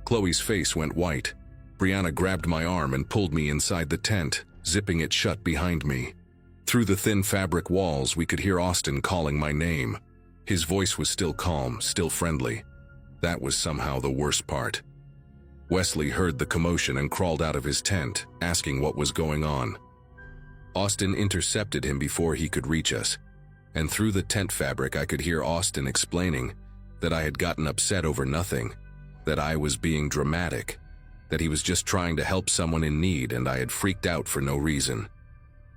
Chloe's face went white. Brianna grabbed my arm and pulled me inside the tent, zipping it shut behind me. Through the thin fabric walls, we could hear Austin calling my name. His voice was still calm, still friendly. That was somehow the worst part. Wesley heard the commotion and crawled out of his tent, asking what was going on. Austin intercepted him before he could reach us, and through the tent fabric I could hear Austin explaining that I had gotten upset over nothing, that I was being dramatic, that he was just trying to help someone in need and I had freaked out for no reason.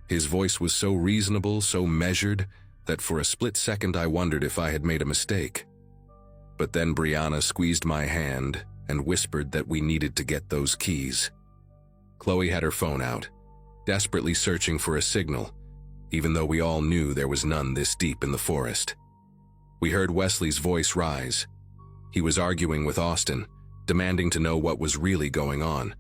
His voice was so reasonable, so measured, that for a split second I wondered if I had made a mistake. But then Brianna squeezed my hand and whispered that we needed to get those keys. Chloe had her phone out, desperately searching for a signal, even though we all knew there was none this deep in the forest. We heard Wesley's voice rise. He was arguing with Austin, demanding to know what was really going on.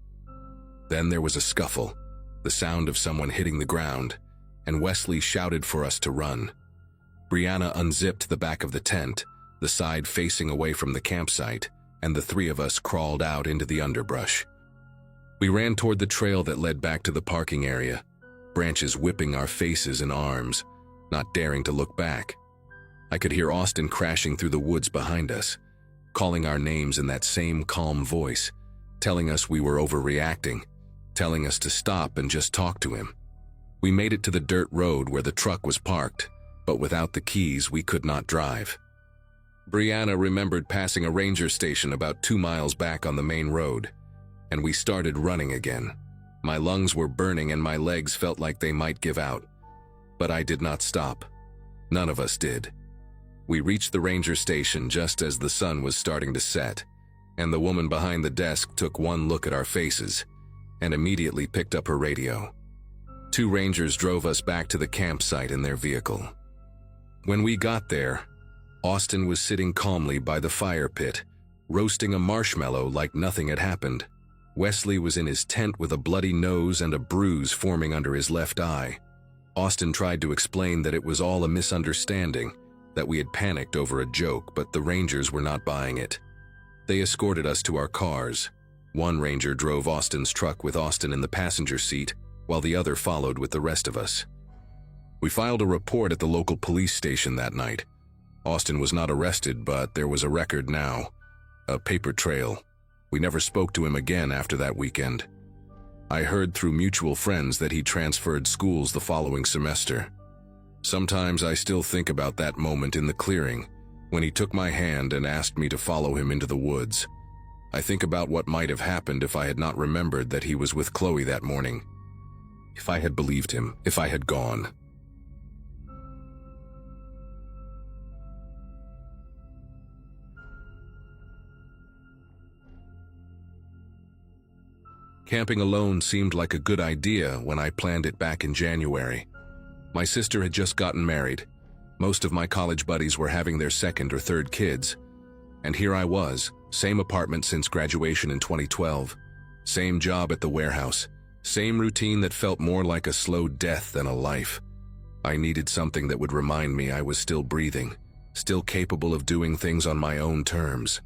Then there was a scuffle, the sound of someone hitting the ground, and Wesley shouted for us to run. Brianna unzipped the back of the tent, the side facing away from the campsite, and the three of us crawled out into the underbrush. We ran toward the trail that led back to the parking area, branches whipping our faces and arms, not daring to look back. I could hear Austin crashing through the woods behind us, calling our names in that same calm voice, telling us we were overreacting, telling us to stop and just talk to him. We made it to the dirt road where the truck was parked, but without the keys we could not drive. Brianna remembered passing a ranger station about 2 miles back on the main road, and we started running again. My lungs were burning and my legs felt like they might give out, but I did not stop. None of us did. We reached the ranger station just as the sun was starting to set, and the woman behind the desk took one look at our faces and immediately picked up her radio. 2 rangers drove us back to the campsite in their vehicle. When we got there, Austin was sitting calmly by the fire pit, roasting a marshmallow like nothing had happened. Wesley was in his tent with a bloody nose and a bruise forming under his left eye. Austin tried to explain that it was all a misunderstanding, that we had panicked over a joke, but the rangers were not buying it. They escorted us to our cars. One ranger drove Austin's truck with Austin in the passenger seat, while the other followed with the rest of us. We filed a report at the local police station that night. Austin was not arrested, but there was a record now, a paper trail. We never spoke to him again after that weekend. I heard through mutual friends that he transferred schools the following semester. Sometimes I still think about that moment in the clearing, when he took my hand and asked me to follow him into the woods. I think about what might have happened if I had not remembered that he was with Chloe that morning. If I had believed him, if I had gone. Camping alone seemed like a good idea when I planned it back in January. My sister had just gotten married. Most of my college buddies were having their second or third kids. And here I was, same apartment since graduation in 2012, same job at the warehouse, same routine that felt more like a slow death than a life. I needed something that would remind me I was still breathing, still capable of doing things on my own terms.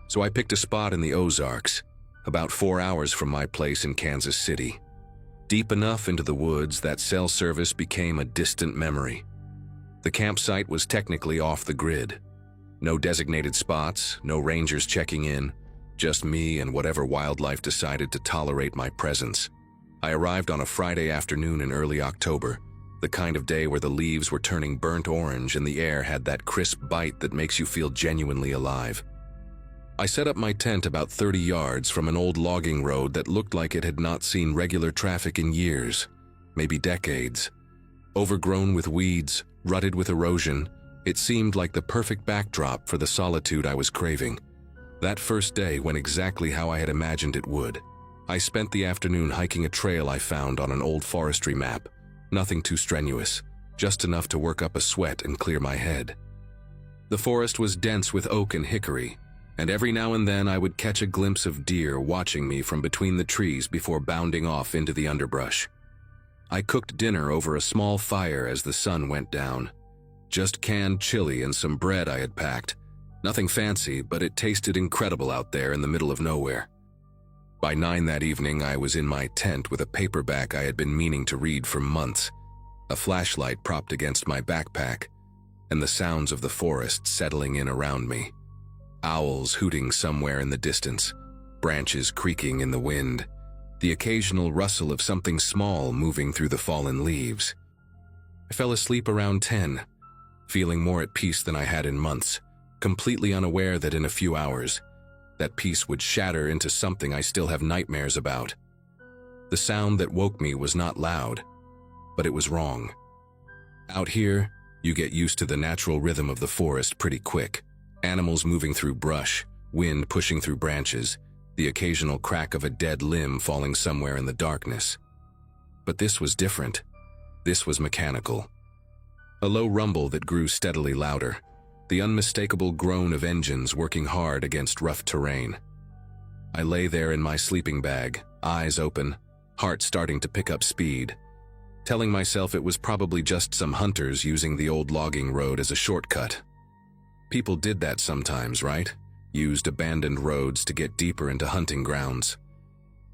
So I picked a spot in the Ozarks, about 4 hours from my place in Kansas City. Deep enough into the woods that cell service became a distant memory. The campsite was technically off the grid. No designated spots, no rangers checking in, just me and whatever wildlife decided to tolerate my presence. I arrived on a Friday afternoon in early October, the kind of day where the leaves were turning burnt orange and the air had that crisp bite that makes you feel genuinely alive. I set up my tent about 30 yards from an old logging road that looked like it had not seen regular traffic in years, maybe decades. Overgrown with weeds, rutted with erosion, it seemed like the perfect backdrop for the solitude I was craving. That first day went exactly how I had imagined it would. I spent the afternoon hiking a trail I found on an old forestry map. Nothing too strenuous, just enough to work up a sweat and clear my head. The forest was dense with oak and hickory, and every now and then I would catch a glimpse of deer watching me from between the trees before bounding off into the underbrush. I cooked dinner over a small fire as the sun went down. Just canned chili and some bread I had packed. Nothing fancy, but it tasted incredible out there in the middle of nowhere. By 9 that evening, I was in my tent with a paperback I had been meaning to read for months, a flashlight propped against my backpack, and the sounds of the forest settling in around me. Owls hooting somewhere in the distance, branches creaking in the wind, the occasional rustle of something small moving through the fallen leaves. I fell asleep around 10, feeling more at peace than I had in months, completely unaware that in a few hours, that peace would shatter into something I still have nightmares about. The sound that woke me was not loud, but it was wrong. Out here, you get used to the natural rhythm of the forest pretty quick. Animals moving through brush, wind pushing through branches, the occasional crack of a dead limb falling somewhere in the darkness. But this was different. This was mechanical. A low rumble that grew steadily louder, the unmistakable groan of engines working hard against rough terrain. I lay there in my sleeping bag, eyes open, heart starting to pick up speed, telling myself it was probably just some hunters using the old logging road as a shortcut. People did that sometimes, right? Used abandoned roads to get deeper into hunting grounds.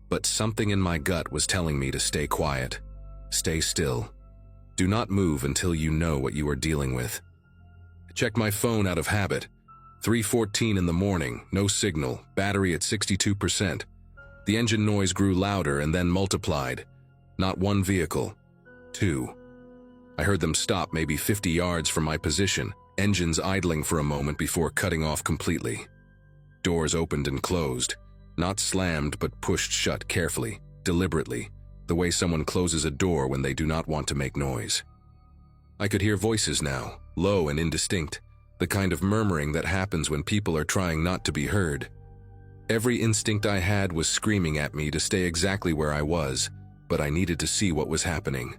But something in my gut was telling me to stay quiet, stay still. Do not move until you know what you are dealing with. I checked my phone out of habit. 3:14 in the morning, no signal, battery at 62%. The engine noise grew louder and then multiplied. Not one vehicle, 2. I heard them stop maybe 50 yards from my position, engines idling for a moment before cutting off completely. Doors opened and closed, not slammed but pushed shut carefully, deliberately, the way someone closes a door when they do not want to make noise. I could hear voices now, low and indistinct, the kind of murmuring that happens when people are trying not to be heard. Every instinct I had was screaming at me to stay exactly where I was, but I needed to see what was happening.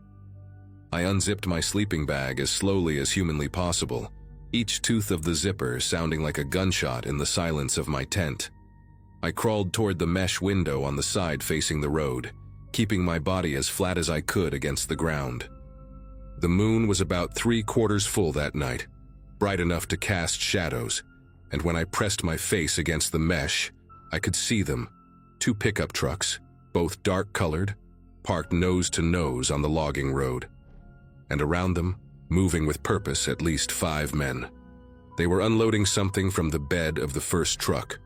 I unzipped my sleeping bag as slowly as humanly possible, each tooth of the zipper sounding like a gunshot in the silence of my tent. I crawled toward the mesh window on the side facing the road, keeping my body as flat as I could against the ground. The moon was about 3/4 full that night, bright enough to cast shadows, and when I pressed my face against the mesh, I could see them, 2 pickup trucks, both dark-colored, parked nose to nose on the logging road. And around them, moving with purpose, at least 5 men. They were unloading something from the bed of the first truck,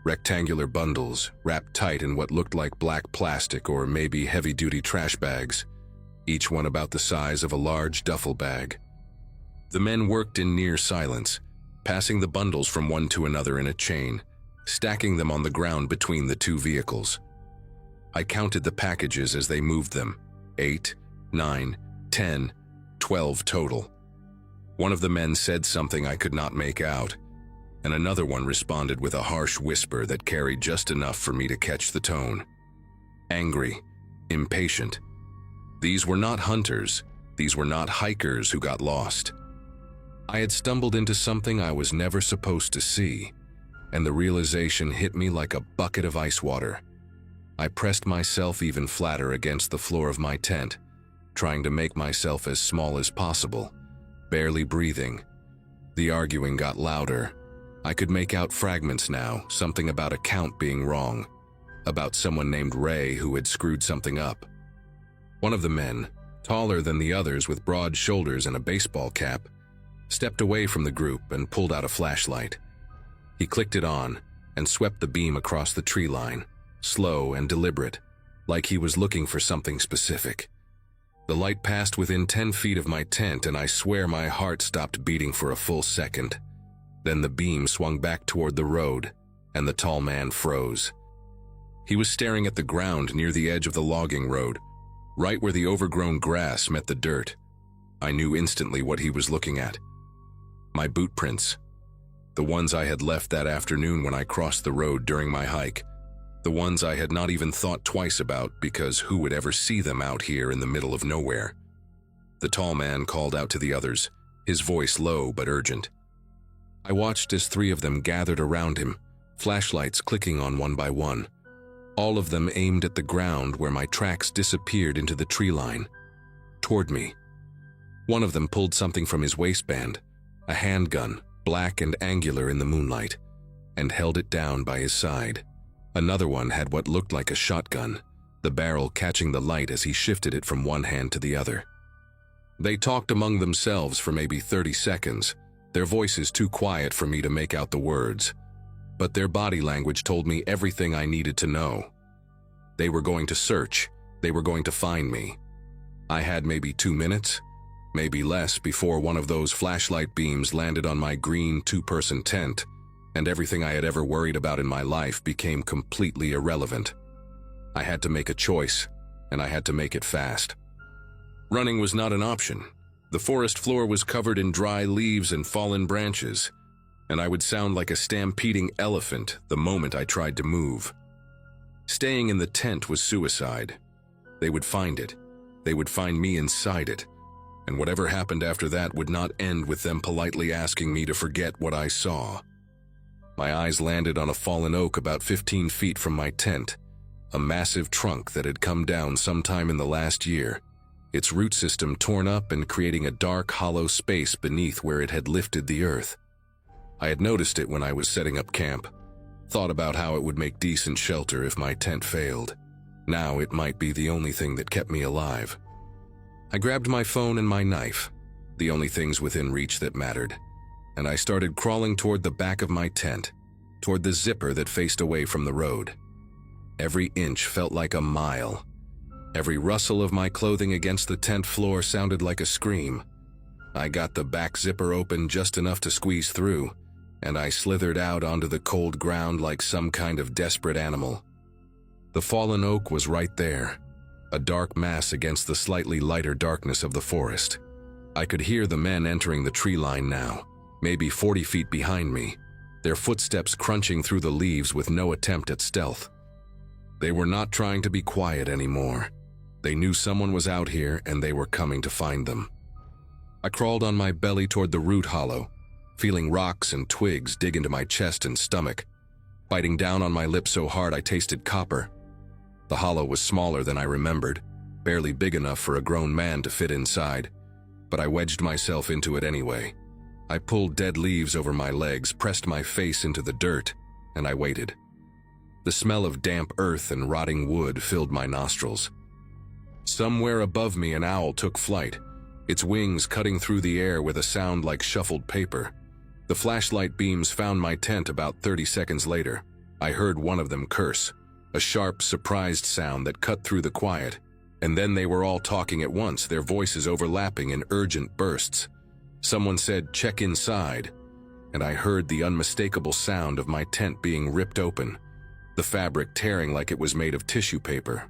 rectangular bundles wrapped tight in what looked like black plastic or maybe heavy-duty trash bags, each one about the size of a large duffel bag. The men worked in near silence, passing the bundles from one to another in a chain, stacking them on the ground between the 2 vehicles. I counted the packages as they moved them, 8, 9, 10, 12 total. One of the men said something I could not make out, and another one responded with a harsh whisper that carried just enough for me to catch the tone. Angry, impatient. These were not hunters, these were not hikers who got lost. I had stumbled into something I was never supposed to see, and the realization hit me like a bucket of ice water. I pressed myself even flatter against the floor of my tent, trying to make myself as small as possible, barely breathing. The arguing got louder. I could make out fragments now, something about a count being wrong, about someone named Ray who had screwed something up. One of the men, taller than the others with broad shoulders and a baseball cap, stepped away from the group and pulled out a flashlight. He clicked it on and swept the beam across the tree line, slow and deliberate, like he was looking for something specific. The light passed within 10 feet of my tent, and I swear my heart stopped beating for a full second. Then the beam swung back toward the road, and the tall man froze. He was staring at the ground near the edge of the logging road, right where the overgrown grass met the dirt. I knew instantly what he was looking at. My boot prints. The ones I had left that afternoon when I crossed the road during my hike. The ones I had not even thought twice about because who would ever see them out here in the middle of nowhere? The tall man called out to the others, his voice low but urgent. I watched as 3 of them gathered around him, flashlights clicking on one by one. All of them aimed at the ground where my tracks disappeared into the tree line, toward me. One of them pulled something from his waistband, a handgun, black and angular in the moonlight, and held it down by his side. Another one had what looked like a shotgun, the barrel catching the light as he shifted it from one hand to the other. They talked among themselves for maybe 30 seconds, their voices too quiet for me to make out the words. But their body language told me everything I needed to know. They were going to search, they were going to find me. I had maybe 2 minutes, maybe less, before one of those flashlight beams landed on my green 2-person tent, and everything I had ever worried about in my life became completely irrelevant. I had to make a choice, and I had to make it fast. Running was not an option. The forest floor was covered in dry leaves and fallen branches, and I would sound like a stampeding elephant the moment I tried to move. Staying in the tent was suicide. They would find it. They would find me inside it, and whatever happened after that would not end with them politely asking me to forget what I saw. My eyes landed on a fallen oak about 15 feet from my tent, a massive trunk that had come down sometime in the last year, its root system torn up and creating a dark, hollow space beneath where it had lifted the earth. I had noticed it when I was setting up camp, thought about how it would make decent shelter if my tent failed. Now it might be the only thing that kept me alive. I grabbed my phone and my knife, the only things within reach that mattered, and I started crawling toward the back of my tent, toward the zipper that faced away from the road. Every inch felt like a mile. Every rustle of my clothing against the tent floor sounded like a scream. I got the back zipper open just enough to squeeze through, and I slithered out onto the cold ground like some kind of desperate animal. The fallen oak was right there, a dark mass against the slightly lighter darkness of the forest. I could hear the men entering the tree line now, maybe 40 feet behind me, their footsteps crunching through the leaves with no attempt at stealth. They were not trying to be quiet anymore. They knew someone was out here and they were coming to find them. I crawled on my belly toward the root hollow, feeling rocks and twigs dig into my chest and stomach, biting down on my lip so hard I tasted copper. The hollow was smaller than I remembered, barely big enough for a grown man to fit inside, but I wedged myself into it anyway. I pulled dead leaves over my legs, pressed my face into the dirt, and I waited. The smell of damp earth and rotting wood filled my nostrils. Somewhere above me an owl took flight, its wings cutting through the air with a sound like shuffled paper. The flashlight beams found my tent about 30 seconds later. I heard one of them curse, a sharp, surprised sound that cut through the quiet, and then they were all talking at once, their voices overlapping in urgent bursts. Someone said, "Check inside," and I heard the unmistakable sound of my tent being ripped open, the fabric tearing like it was made of tissue paper.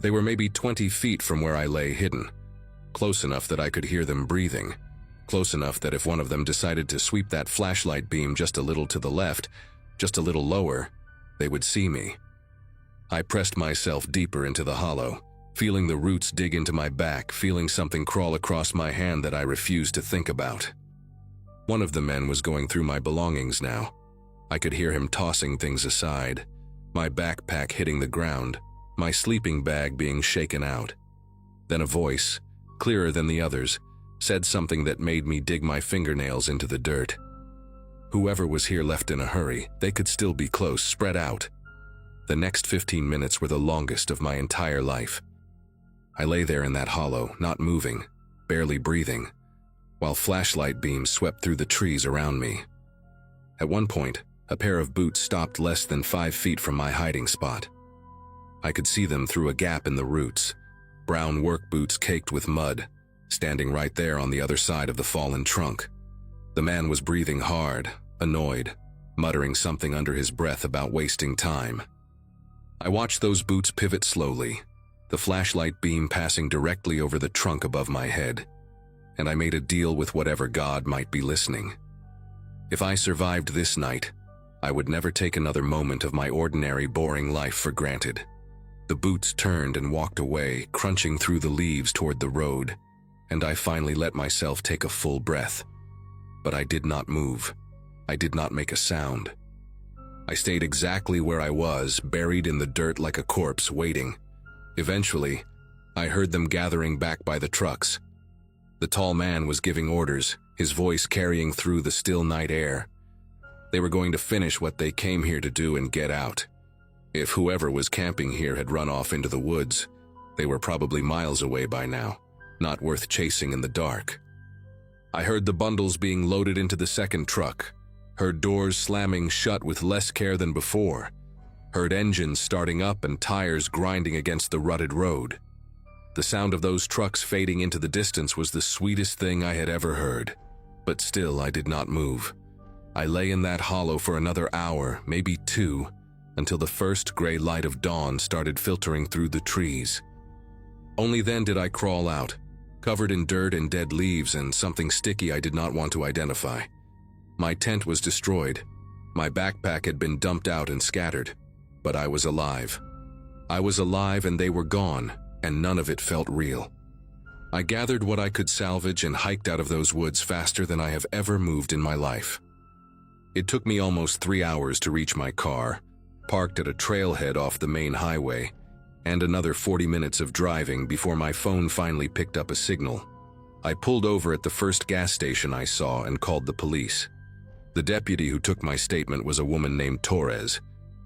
They were maybe 20 feet from where I lay hidden, close enough that I could hear them breathing, close enough that if one of them decided to sweep that flashlight beam just a little to the left, just a little lower, they would see me. I pressed myself deeper into the hollow, feeling the roots dig into my back, feeling something crawl across my hand that I refused to think about. One of the men was going through my belongings now. I could hear him tossing things aside, my backpack hitting the ground, my sleeping bag being shaken out. Then a voice, clearer than the others, said something that made me dig my fingernails into the dirt. Whoever was here left in a hurry. They could still be close, spread out. The next 15 minutes were the longest of my entire life. I lay there in that hollow, not moving, barely breathing, while flashlight beams swept through the trees around me. At one point, a pair of boots stopped less than 5 feet from my hiding spot. I could see them through a gap in the roots, brown work boots caked with mud, standing right there on the other side of the fallen trunk. The man was breathing hard, annoyed, muttering something under his breath about wasting time. I watched those boots pivot slowly, the flashlight beam passing directly over the trunk above my head, and I made a deal with whatever God might be listening. If I survived this night, I would never take another moment of my ordinary, boring life for granted. The boots turned and walked away, crunching through the leaves toward the road, and I finally let myself take a full breath. But I did not move. I did not make a sound. I stayed exactly where I was, buried in the dirt like a corpse, waiting. Eventually, I heard them gathering back by the trucks. The tall man was giving orders, his voice carrying through the still night air. They were going to finish what they came here to do and get out. If whoever was camping here had run off into the woods, they were probably miles away by now, not worth chasing in the dark. I heard the bundles being loaded into the second truck, heard doors slamming shut with less care than before, heard engines starting up and tires grinding against the rutted road. The sound of those trucks fading into the distance was the sweetest thing I had ever heard, but still I did not move. I lay in that hollow for another hour, maybe 2, until the first gray light of dawn started filtering through the trees. Only then did I crawl out, covered in dirt and dead leaves and something sticky I did not want to identify. My tent was destroyed. My backpack had been dumped out and scattered, but I was alive. I was alive and they were gone, and none of it felt real. I gathered what I could salvage and hiked out of those woods faster than I have ever moved in my life. It took me almost 3 hours to reach my car, parked at a trailhead off the main highway, and another 40 minutes of driving before my phone finally picked up a signal. I pulled over at the first gas station I saw and called the police. The deputy who took my statement was a woman named Torres,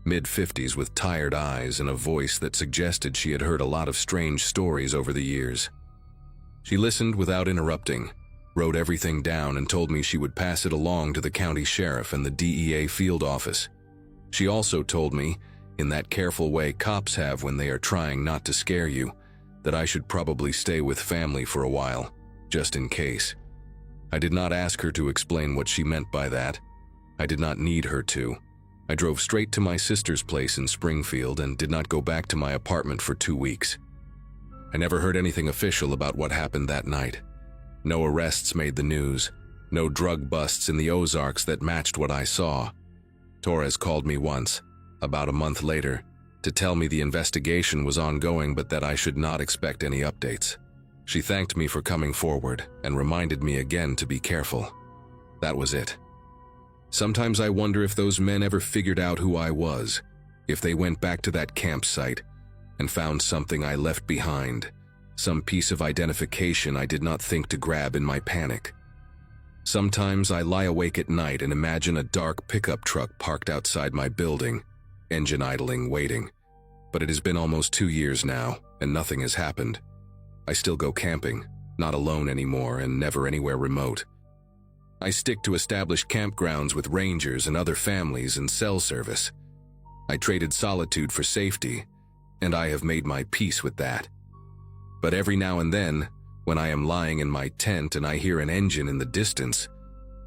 mid-50s with tired eyes and a voice that suggested she had heard a lot of strange stories over the years. She listened without interrupting, wrote everything down and told me she would pass it along to the county sheriff and the DEA field office. She also told me, in that careful way cops have when they are trying not to scare you, that I should probably stay with family for a while, just in case. I did not ask her to explain what she meant by that. I did not need her to. I drove straight to my sister's place in Springfield and did not go back to my apartment for 2 weeks. I never heard anything official about what happened that night. No arrests made the news, no drug busts in the Ozarks that matched what I saw. Torres called me once, about a month later, to tell me the investigation was ongoing but that I should not expect any updates. She thanked me for coming forward and reminded me again to be careful. That was it. Sometimes I wonder if those men ever figured out who I was, if they went back to that campsite and found something I left behind, some piece of identification I did not think to grab in my panic. Sometimes I lie awake at night and imagine a dark pickup truck parked outside my building, engine idling, waiting. But it has been almost 2 years now, and nothing has happened. I still go camping, not alone anymore and never anywhere remote. I stick to established campgrounds with rangers and other families and cell service. I traded solitude for safety, and I have made my peace with that. But every now and then, when I am lying in my tent and I hear an engine in the distance,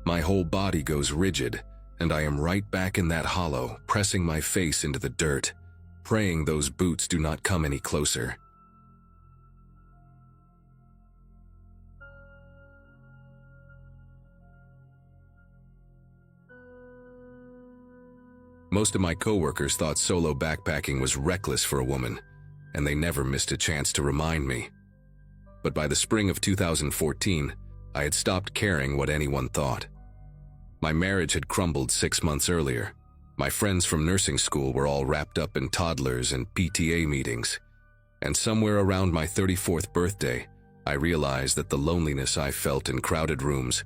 my whole body goes rigid, and I am right back in that hollow, pressing my face into the dirt, praying those boots do not come any closer. Most of my coworkers thought solo backpacking was reckless for a woman, and they never missed a chance to remind me. But by the spring of 2014, I had stopped caring what anyone thought. My marriage had crumbled 6 months earlier, My friends from nursing school were all wrapped up in toddlers and PTA meetings. And somewhere around my 34th birthday, I realized that the loneliness I felt in crowded rooms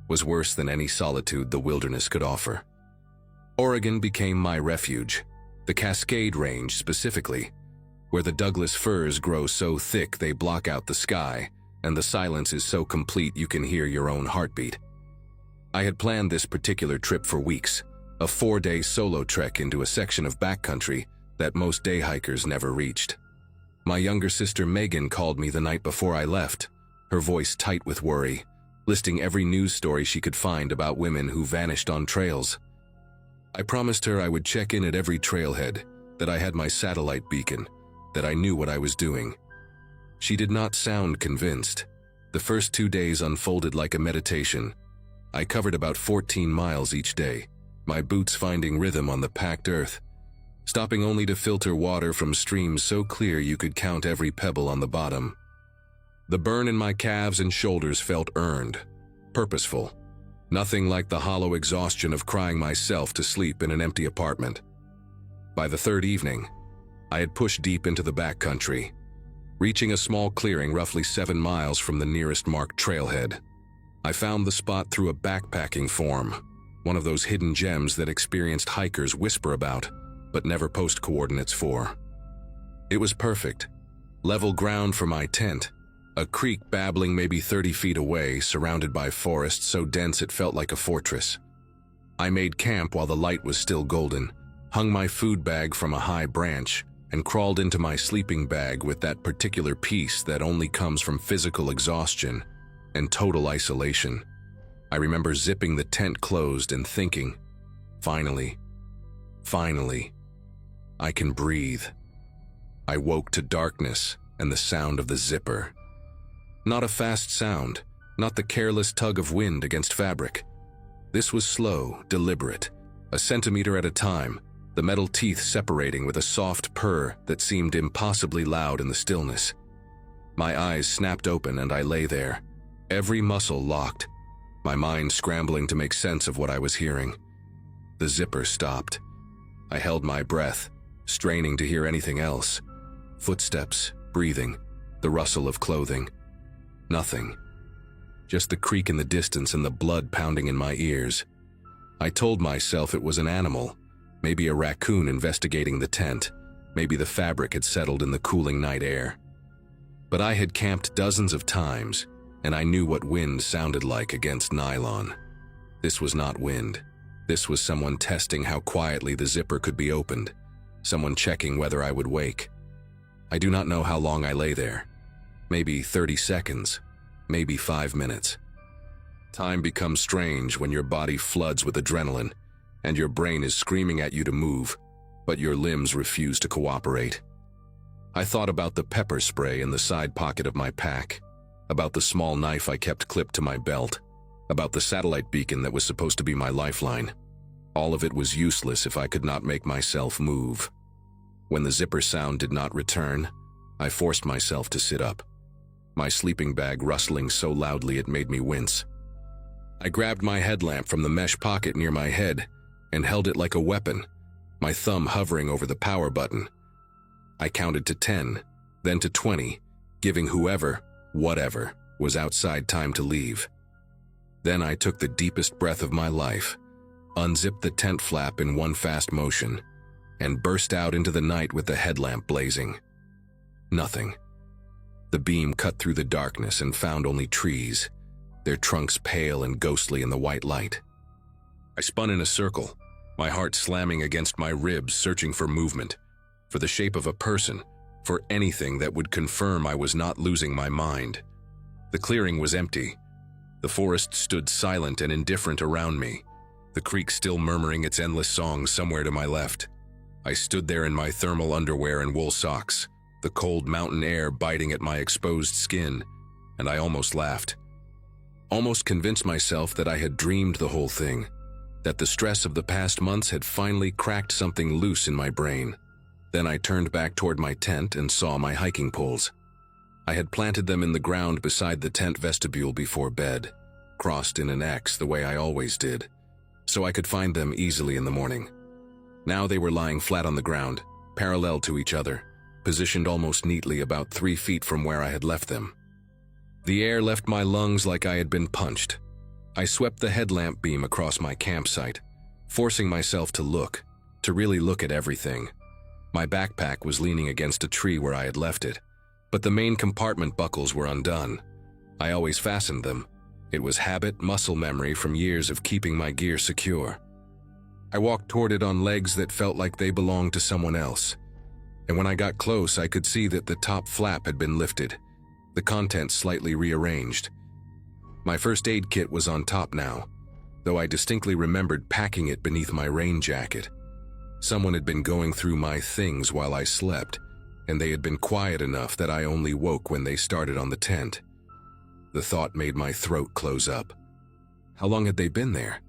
was worse than any solitude the wilderness could offer. Oregon became my refuge, the Cascade Range specifically, where the Douglas firs grow so thick they block out the sky, and the silence is so complete you can hear your own heartbeat. I had planned this particular trip for weeks, a 4-day solo trek into a section of backcountry that most day hikers never reached. My younger sister Megan called me the night before I left, her voice tight with worry, listing every news story she could find about women who vanished on trails. I promised her I would check in at every trailhead, that I had my satellite beacon, that I knew what I was doing. She did not sound convinced. The first 2 days unfolded like a meditation. I covered about 14 miles each day, my boots finding rhythm on the packed earth, stopping only to filter water from streams so clear you could count every pebble on the bottom. The burn in my calves and shoulders felt earned, purposeful, nothing like the hollow exhaustion of crying myself to sleep in an empty apartment. By the third evening, I had pushed deep into the backcountry, reaching a small clearing roughly 7 miles from the nearest marked trailhead. I found the spot through a backpacking form, one of those hidden gems that experienced hikers whisper about, but never post coordinates for. It was perfect. Level ground for my tent, a creek babbling maybe 30 feet away, surrounded by forest so dense it felt like a fortress. I made camp while the light was still golden, hung my food bag from a high branch, and crawled into my sleeping bag with that particular peace that only comes from physical exhaustion and total isolation. I remember zipping the tent closed and thinking, finally, I can breathe. I woke to darkness and the sound of the zipper. Not a fast sound, not the careless tug of wind against fabric. This was slow, deliberate, a centimeter at a time, the metal teeth separating with a soft purr that seemed impossibly loud in the stillness. My eyes snapped open and I lay there, every muscle locked, my mind scrambling to make sense of what I was hearing. The zipper stopped. I held my breath, straining to hear anything else. Footsteps, breathing, the rustle of clothing. Nothing. Just the creak in the distance and the blood pounding in my ears. I told myself it was an animal, maybe a raccoon investigating the tent, maybe the fabric had settled in the cooling night air. But I had camped dozens of times, and I knew what wind sounded like against nylon. This was not wind. This was someone testing how quietly the zipper could be opened, someone checking whether I would wake. I do not know how long I lay there. Maybe 30 seconds, maybe 5 minutes. Time becomes strange when your body floods with adrenaline, and your brain is screaming at you to move, but your limbs refuse to cooperate. I thought about the pepper spray in the side pocket of my pack, about the small knife I kept clipped to my belt, about the satellite beacon that was supposed to be my lifeline. All of it was useless if I could not make myself move. When the zipper sound did not return, I forced myself to sit up, my sleeping bag rustling so loudly it made me wince. I grabbed my headlamp from the mesh pocket near my head and held it like a weapon, my thumb hovering over the power button. I counted to 10, then to 20, giving whoever, whatever, was outside time to leave. Then I took the deepest breath of my life, unzipped the tent flap in one fast motion, and burst out into the night with the headlamp blazing. Nothing. The beam cut through the darkness and found only trees, their trunks pale and ghostly in the white light. I spun in a circle, my heart slamming against my ribs, searching for movement, for the shape of a person, for anything that would confirm I was not losing my mind. The clearing was empty. The forest stood silent and indifferent around me, the creek still murmuring its endless song somewhere to my left. I stood there in my thermal underwear and wool socks, the cold mountain air biting at my exposed skin, and I almost laughed. Almost convinced myself that I had dreamed the whole thing, that the stress of the past months had finally cracked something loose in my brain. Then I turned back toward my tent and saw my hiking poles. I had planted them in the ground beside the tent vestibule before bed, crossed in an X the way I always did, so I could find them easily in the morning. Now they were lying flat on the ground, parallel to each other, positioned almost neatly about 3 feet from where I had left them. The air left my lungs like I had been punched. I swept the headlamp beam across my campsite, forcing myself to really look at everything. My backpack was leaning against a tree where I had left it, but the main compartment buckles were undone. I always fastened them. It was habit, muscle memory from years of keeping my gear secure. I walked toward it on legs that felt like they belonged to someone else. And when I got close, I could see that the top flap had been lifted, the contents slightly rearranged. My first aid kit was on top now, though I distinctly remembered packing it beneath my rain jacket. Someone had been going through my things while I slept, and they had been quiet enough that I only woke when they started on the tent. The thought made my throat close up. How long had they been there?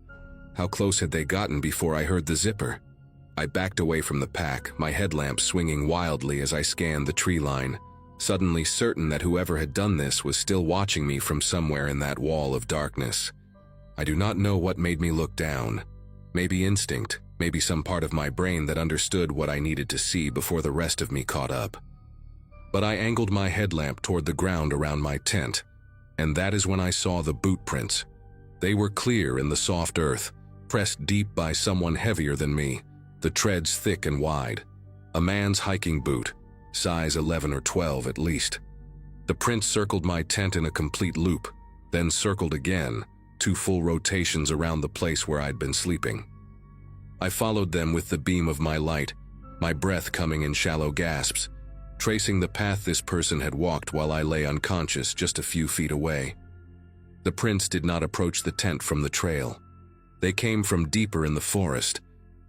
How close had they gotten before I heard the zipper? I backed away from the pack, my headlamp swinging wildly as I scanned the tree line, suddenly certain that whoever had done this was still watching me from somewhere in that wall of darkness. I do not know what made me look down. Maybe instinct, maybe some part of my brain that understood what I needed to see before the rest of me caught up. But I angled my headlamp toward the ground around my tent, and that is when I saw the boot prints. They were clear in the soft earth, pressed deep by someone heavier than me, the treads thick and wide. A man's hiking boot, size 11 or 12 at least. The prints circled my tent in a complete loop, then circled again, 2 full rotations around the place where I'd been sleeping. I followed them with the beam of my light, my breath coming in shallow gasps, tracing the path this person had walked while I lay unconscious just a few feet away. The prints did not approach the tent from the trail. They came from deeper in the forest,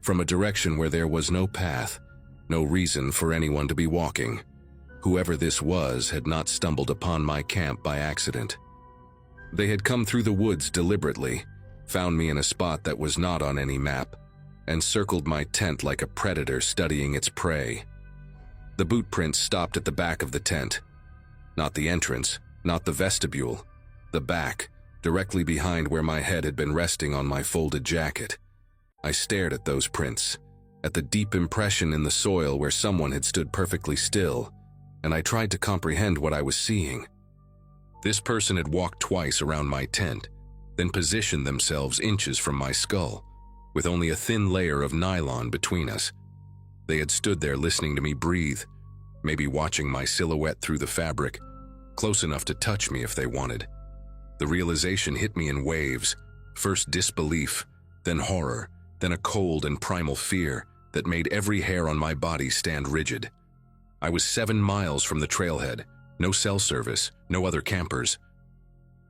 from a direction where there was no path, no reason for anyone to be walking. Whoever this was had not stumbled upon my camp by accident. They had come through the woods deliberately, found me in a spot that was not on any map, and circled my tent like a predator studying its prey. The boot prints stopped at the back of the tent. Not the entrance, not the vestibule, the back, directly behind where my head had been resting on my folded jacket. I stared at those prints, at the deep impression in the soil where someone had stood perfectly still, and I tried to comprehend what I was seeing. This person had walked twice around my tent, then positioned themselves inches from my skull, with only a thin layer of nylon between us. They had stood there listening to me breathe, maybe watching my silhouette through the fabric, close enough to touch me if they wanted. The realization hit me in waves, first disbelief, then horror, then a cold and primal fear that made every hair on my body stand rigid. I was 7 miles from the trailhead, no cell service, no other campers.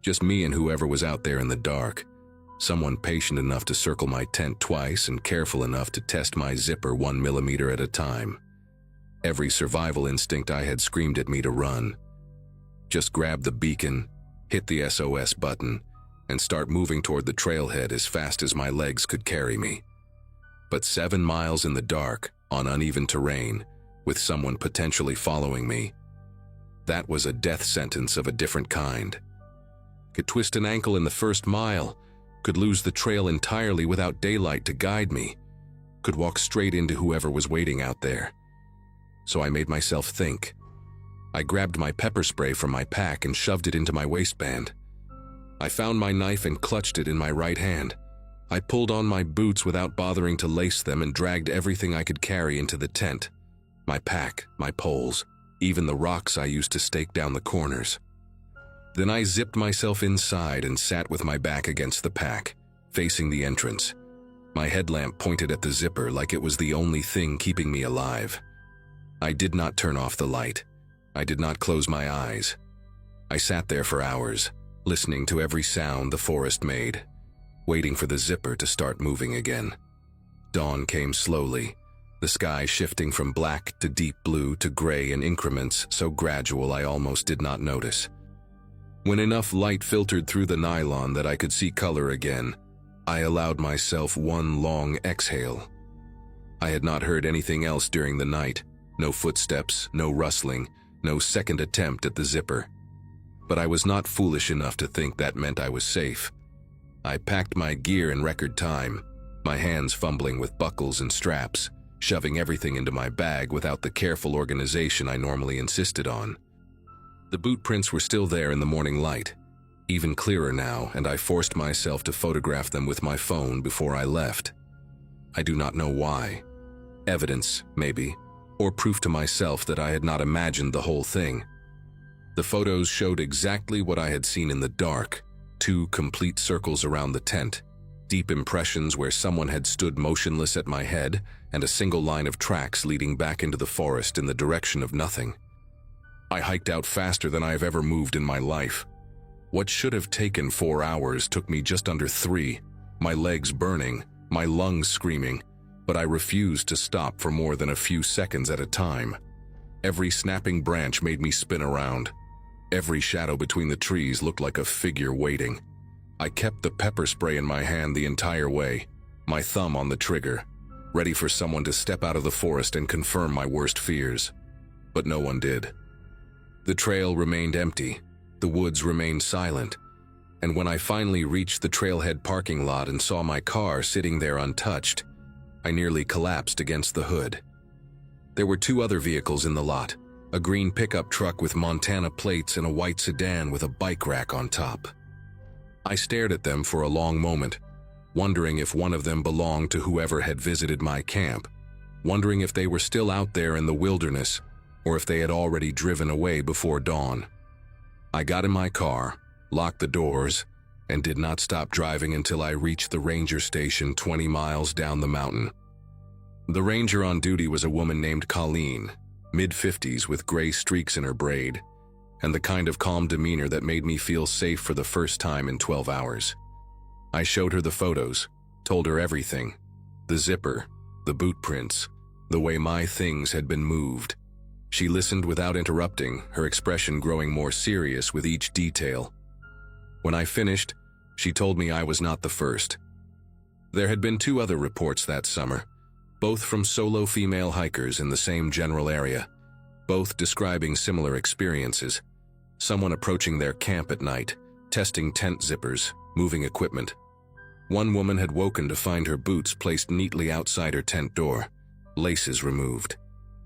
Just me and whoever was out there in the dark. Someone patient enough to circle my tent twice and careful enough to test my zipper 1 millimeter at a time. Every survival instinct I had screamed at me to run. Just grab the beacon, hit the SOS button, and start moving toward the trailhead as fast as my legs could carry me. But 7 miles in the dark, on uneven terrain, with someone potentially following me. That was a death sentence of a different kind. Could twist an ankle in the first mile, could lose the trail entirely without daylight to guide me, could walk straight into whoever was waiting out there. So I made myself think. I grabbed my pepper spray from my pack and shoved it into my waistband. I found my knife and clutched it in my right hand. I pulled on my boots without bothering to lace them and dragged everything I could carry into the tent. My pack, my poles, even the rocks I used to stake down the corners. Then I zipped myself inside and sat with my back against the pack, facing the entrance. My headlamp pointed at the zipper like it was the only thing keeping me alive. I did not turn off the light. I did not close my eyes. I sat there for hours, listening to every sound the forest made, waiting for the zipper to start moving again. Dawn came slowly, the sky shifting from black to deep blue to gray in increments so gradual I almost did not notice. When enough light filtered through the nylon that I could see color again, I allowed myself one long exhale. I had not heard anything else during the night, no footsteps, no rustling, no second attempt at the zipper. But I was not foolish enough to think that meant I was safe. I packed my gear in record time, my hands fumbling with buckles and straps. shoving everything into my bag without the careful organization I normally insisted on. The boot prints were still there in the morning light, even clearer now, and I forced myself to photograph them with my phone before I left. I do not know why. Evidence, maybe, or proof to myself that I had not imagined the whole thing. The photos showed exactly what I had seen in the dark: 2 complete circles around the tent, deep impressions where someone had stood motionless at my head, and a single line of tracks leading back into the forest in the direction of nothing. I hiked out faster than I have ever moved in my life. What should have taken 4 hours took me just under 3, my legs burning, my lungs screaming, but I refused to stop for more than a few seconds at a time. Every snapping branch made me spin around. Every shadow between the trees looked like a figure waiting. I kept the pepper spray in my hand the entire way, my thumb on the trigger, ready for someone to step out of the forest and confirm my worst fears. But no one did. The trail remained empty, the woods remained silent, and when I finally reached the trailhead parking lot and saw my car sitting there untouched, I nearly collapsed against the hood. There were 2 other vehicles in the lot, a green pickup truck with Montana plates and a white sedan with a bike rack on top. I stared at them for a long moment, wondering if one of them belonged to whoever had visited my camp, wondering if they were still out there in the wilderness, or if they had already driven away before dawn. I got in my car, locked the doors, and did not stop driving until I reached the ranger station 20 miles down the mountain. The ranger on duty was a woman named Colleen, mid-50s with gray streaks in her braid, and the kind of calm demeanor that made me feel safe for the first time in 12 hours. I showed her the photos, told her everything: the zipper, the boot prints, the way my things had been moved. She listened without interrupting, her expression growing more serious with each detail. When I finished, she told me I was not the first. There had been 2 other reports that summer, both from solo female hikers in the same general area, both describing similar experiences: someone approaching their camp at night, testing tent zippers, moving equipment. One woman had woken to find her boots placed neatly outside her tent door, laces removed.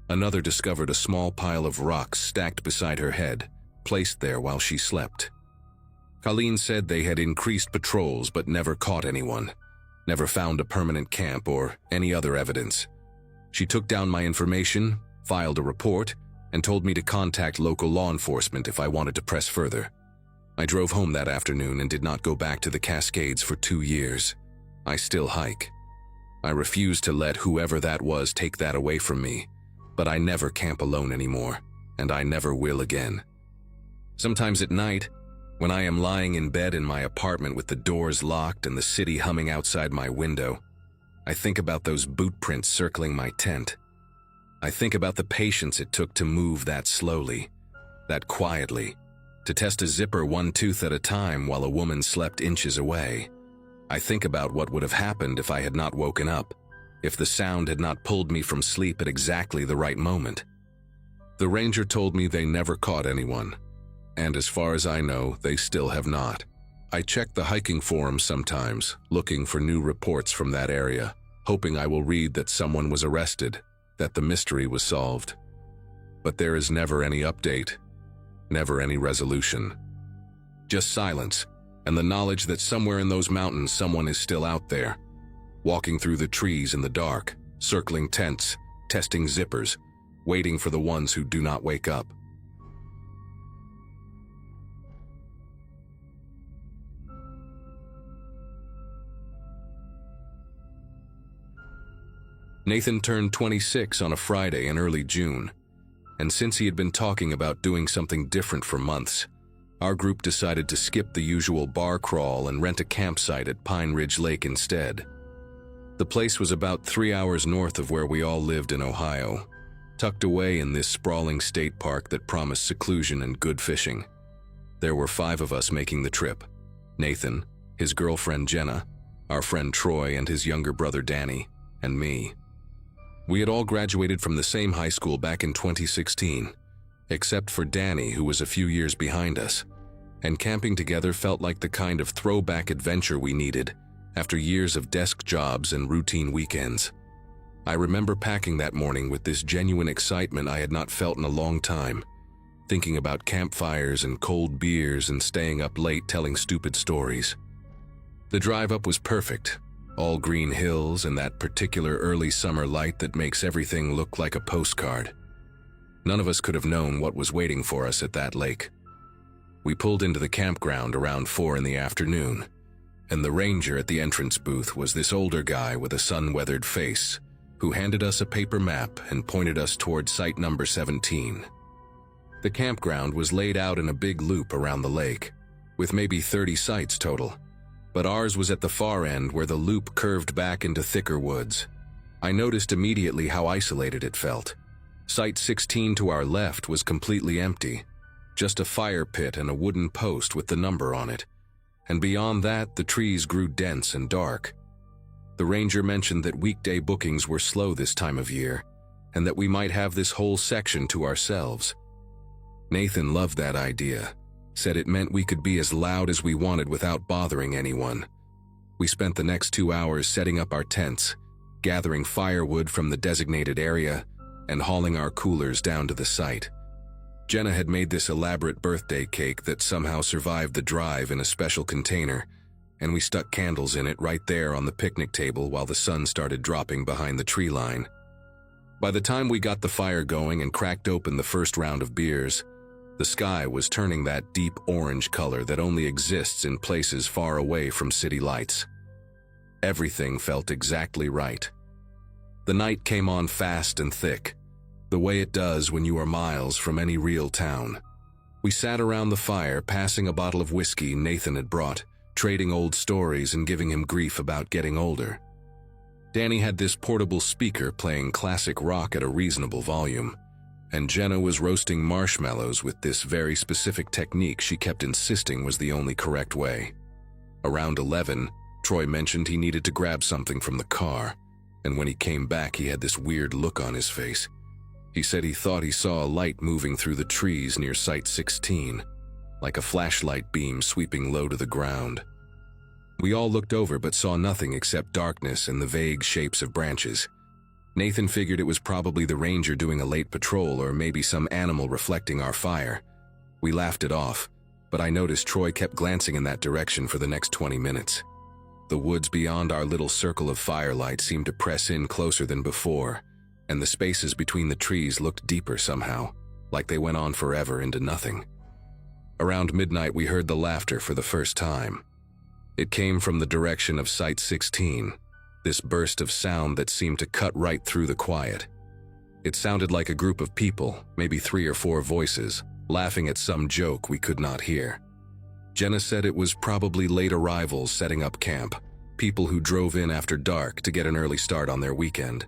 Another discovered a small pile of rocks stacked beside her head, placed there while she slept. Colleen said they had increased patrols but never caught anyone, never found a permanent camp or any other evidence. She took down my information, filed a report, and told me to contact local law enforcement if I wanted to press further. I drove home that afternoon and did not go back to the Cascades for 2 years. I still hike. I refuse to let whoever that was take that away from me, but I never camp alone anymore, and I never will again. Sometimes at night, when I am lying in bed in my apartment with the doors locked and the city humming outside my window, I think about those boot prints circling my tent. I think about the patience it took to move that slowly, that quietly, to test a zipper 1 tooth at a time while a woman slept inches away. I think about what would have happened if I had not woken up, if the sound had not pulled me from sleep at exactly the right moment. The ranger told me they never caught anyone, and as far as I know, they still have not. I check the hiking forums sometimes, looking for new reports from that area, hoping I will read that someone was arrested, that the mystery was solved. But there is never any update, never any resolution. Just silence, and the knowledge that somewhere in those mountains someone is still out there, walking through the trees in the dark, circling tents, testing zippers, waiting for the ones who do not wake up. Nathan turned 26 on a Friday in early June, and since he had been talking about doing something different for months, our group decided to skip the usual bar crawl and rent a campsite at Pine Ridge Lake instead. The place was about 3 hours north of where we all lived in Ohio, tucked away in this sprawling state park that promised seclusion and good fishing. There were 5 of us making the trip: Nathan, his girlfriend Jenna, our friend Troy and his younger brother Danny, and me. We had all graduated from the same high school back in 2016, except for Danny, who was a few years behind us, and camping together felt like the kind of throwback adventure we needed after years of desk jobs and routine weekends. I remember packing that morning with this genuine excitement I had not felt in a long time, thinking about campfires and cold beers and staying up late telling stupid stories. The drive up was perfect, all green hills and that particular early summer light that makes everything look like a postcard. None of us could have known what was waiting for us at that lake. We pulled into the campground around 4 in the afternoon, and the ranger at the entrance booth was this older guy with a sun-weathered face who handed us a paper map and pointed us toward site number 17. The campground was laid out in a big loop around the lake, with maybe 30 sites total, but ours was at the far end where the loop curved back into thicker woods. I noticed immediately how isolated it felt. Site 16 to our left was completely empty, just a fire pit and a wooden post with the number on it, and beyond that the trees grew dense and dark. The ranger mentioned that weekday bookings were slow this time of year, and that we might have this whole section to ourselves. Nathan loved that idea, said it meant we could be as loud as we wanted without bothering anyone. We spent the next 2 hours setting up our tents, gathering firewood from the designated area, and hauling our coolers down to the site. Jenna had made this elaborate birthday cake that somehow survived the drive in a special container, and we stuck candles in it right there on the picnic table while the sun started dropping behind the tree line. By the time we got the fire going and cracked open the first round of beers, the sky was turning that deep orange color that only exists in places far away from city lights. Everything felt exactly right. The night came on fast and thick, the way it does when you are miles from any real town. We sat around the fire, passing a bottle of whiskey Nathan had brought, trading old stories and giving him grief about getting older. Danny had this portable speaker playing classic rock at a reasonable volume, and Jenna was roasting marshmallows with this very specific technique she kept insisting was the only correct way. Around 11, Troy mentioned he needed to grab something from the car, and when he came back he had this weird look on his face. He said he thought he saw a light moving through the trees near Site 16, like a flashlight beam sweeping low to the ground. We all looked over but saw nothing except darkness and the vague shapes of branches. Nathan figured it was probably the ranger doing a late patrol or maybe some animal reflecting our fire. We laughed it off, but I noticed Troy kept glancing in that direction for the next 20 minutes. The woods beyond our little circle of firelight seemed to press in closer than before, and the spaces between the trees looked deeper somehow, like they went on forever into nothing. Around midnight we heard the laughter for the first time. It came from the direction of Site 16, this burst of sound that seemed to cut right through the quiet. It sounded like a group of people, maybe 3 or 4 voices, laughing at some joke we could not hear. Jenna said it was probably late arrivals setting up camp, people who drove in after dark to get an early start on their weekend.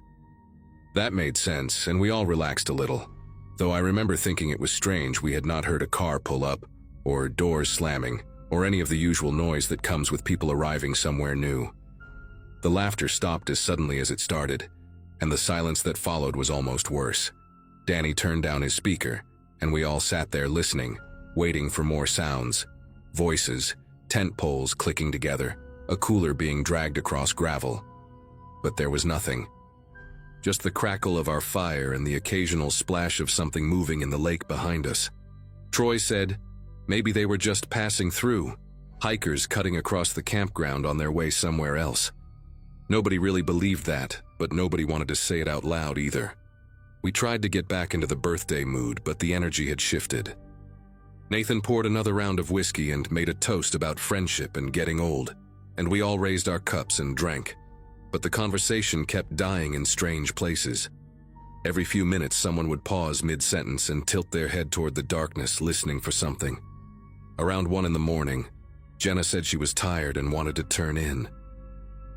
That made sense, and we all relaxed a little, though I remember thinking it was strange we had not heard a car pull up, or doors slamming, or any of the usual noise that comes with people arriving somewhere new. The laughter stopped as suddenly as it started, and the silence that followed was almost worse. Danny turned down his speaker, and we all sat there listening, waiting for more sounds. Voices, tent poles clicking together, a cooler being dragged across gravel. But there was nothing. Just the crackle of our fire and the occasional splash of something moving in the lake behind us. Troy said, maybe they were just passing through, hikers cutting across the campground on their way somewhere else. Nobody really believed that, but nobody wanted to say it out loud either. We tried to get back into the birthday mood, but the energy had shifted. Nathan poured another round of whiskey and made a toast about friendship and getting old, and we all raised our cups and drank. But the conversation kept dying in strange places. Every few minutes someone would pause mid-sentence and tilt their head toward the darkness, listening for something. Around 1 in the morning, Jenna said she was tired and wanted to turn in.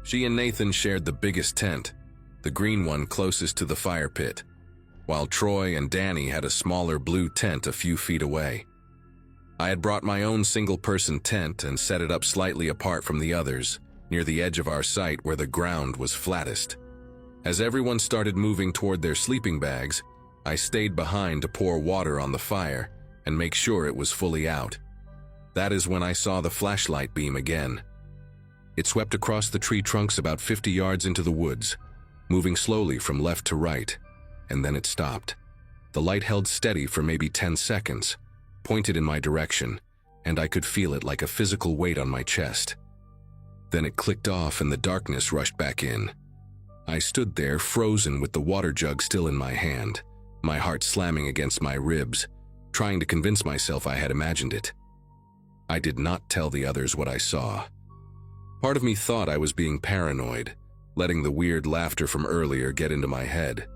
She and Nathan shared the biggest tent, the green one closest to the fire pit, while Troy and Danny had a smaller blue tent a few feet away. I had brought my own single-person tent and set it up slightly apart from the others, near the edge of our site where the ground was flattest. As everyone started moving toward their sleeping bags, I stayed behind to pour water on the fire and make sure it was fully out. That is when I saw the flashlight beam again. It swept across the tree trunks about 50 yards into the woods, moving slowly from left to right, and then it stopped. The light held steady for maybe 10 seconds, pointed in my direction, and I could feel it like a physical weight on my chest. Then it clicked off and the darkness rushed back in. I stood there, frozen with the water jug still in my hand, my heart slamming against my ribs, trying to convince myself I had imagined it. I did not tell the others what I saw. Part of me thought I was being paranoid, letting the weird laughter from earlier get into my head.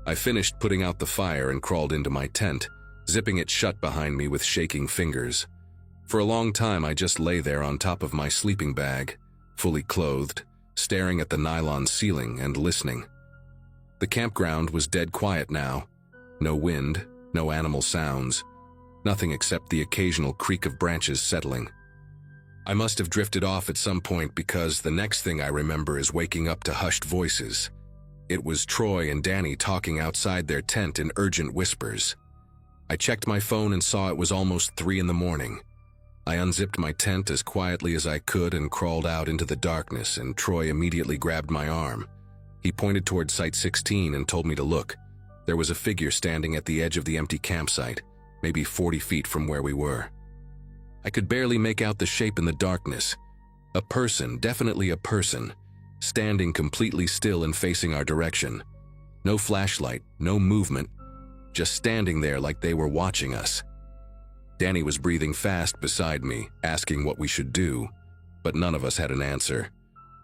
I finished putting out the fire and crawled into my tent, zipping it shut behind me with shaking fingers. For a long time, I just lay there on top of my sleeping bag, fully clothed, staring at the nylon ceiling and listening. The campground was dead quiet now. No wind, no animal sounds, nothing except the occasional creak of branches settling. I must have drifted off at some point because the next thing I remember is waking up to hushed voices. It was Troy and Danny talking outside their tent in urgent whispers. I checked my phone and saw it was almost 3 in the morning. I unzipped my tent as quietly as I could and crawled out into the darkness, and Troy immediately grabbed my arm. He pointed toward Site 16 and told me to look. There was a figure standing at the edge of the empty campsite, maybe 40 feet from where we were. I could barely make out the shape in the darkness. A person, definitely a person, standing completely still and facing our direction. No flashlight, no movement, just standing there like they were watching us. Danny was breathing fast beside me, asking what we should do, but none of us had an answer.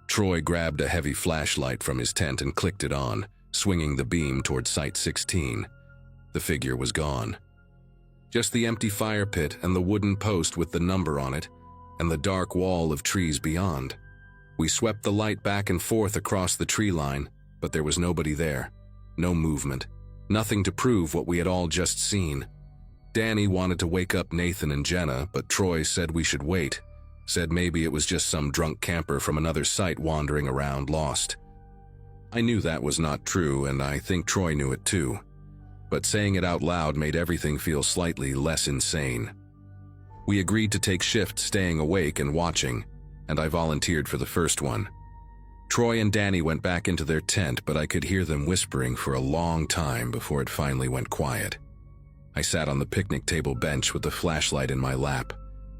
Troy grabbed a heavy flashlight from his tent and clicked it on, swinging the beam toward Site 16. The figure was gone. Just the empty fire pit and the wooden post with the number on it, and the dark wall of trees beyond. We swept the light back and forth across the tree line, but there was nobody there. No movement. Nothing to prove what we had all just seen. Danny wanted to wake up Nathan and Jenna, but Troy said we should wait. Said maybe it was just some drunk camper from another site wandering around lost. I knew that was not true, and I think Troy knew it too. But saying it out loud made everything feel slightly less insane. We agreed to take shifts staying awake and watching, and I volunteered for the first one. Troy and Danny went back into their tent, but I could hear them whispering for a long time before it finally went quiet. I sat on the picnic table bench with the flashlight in my lap,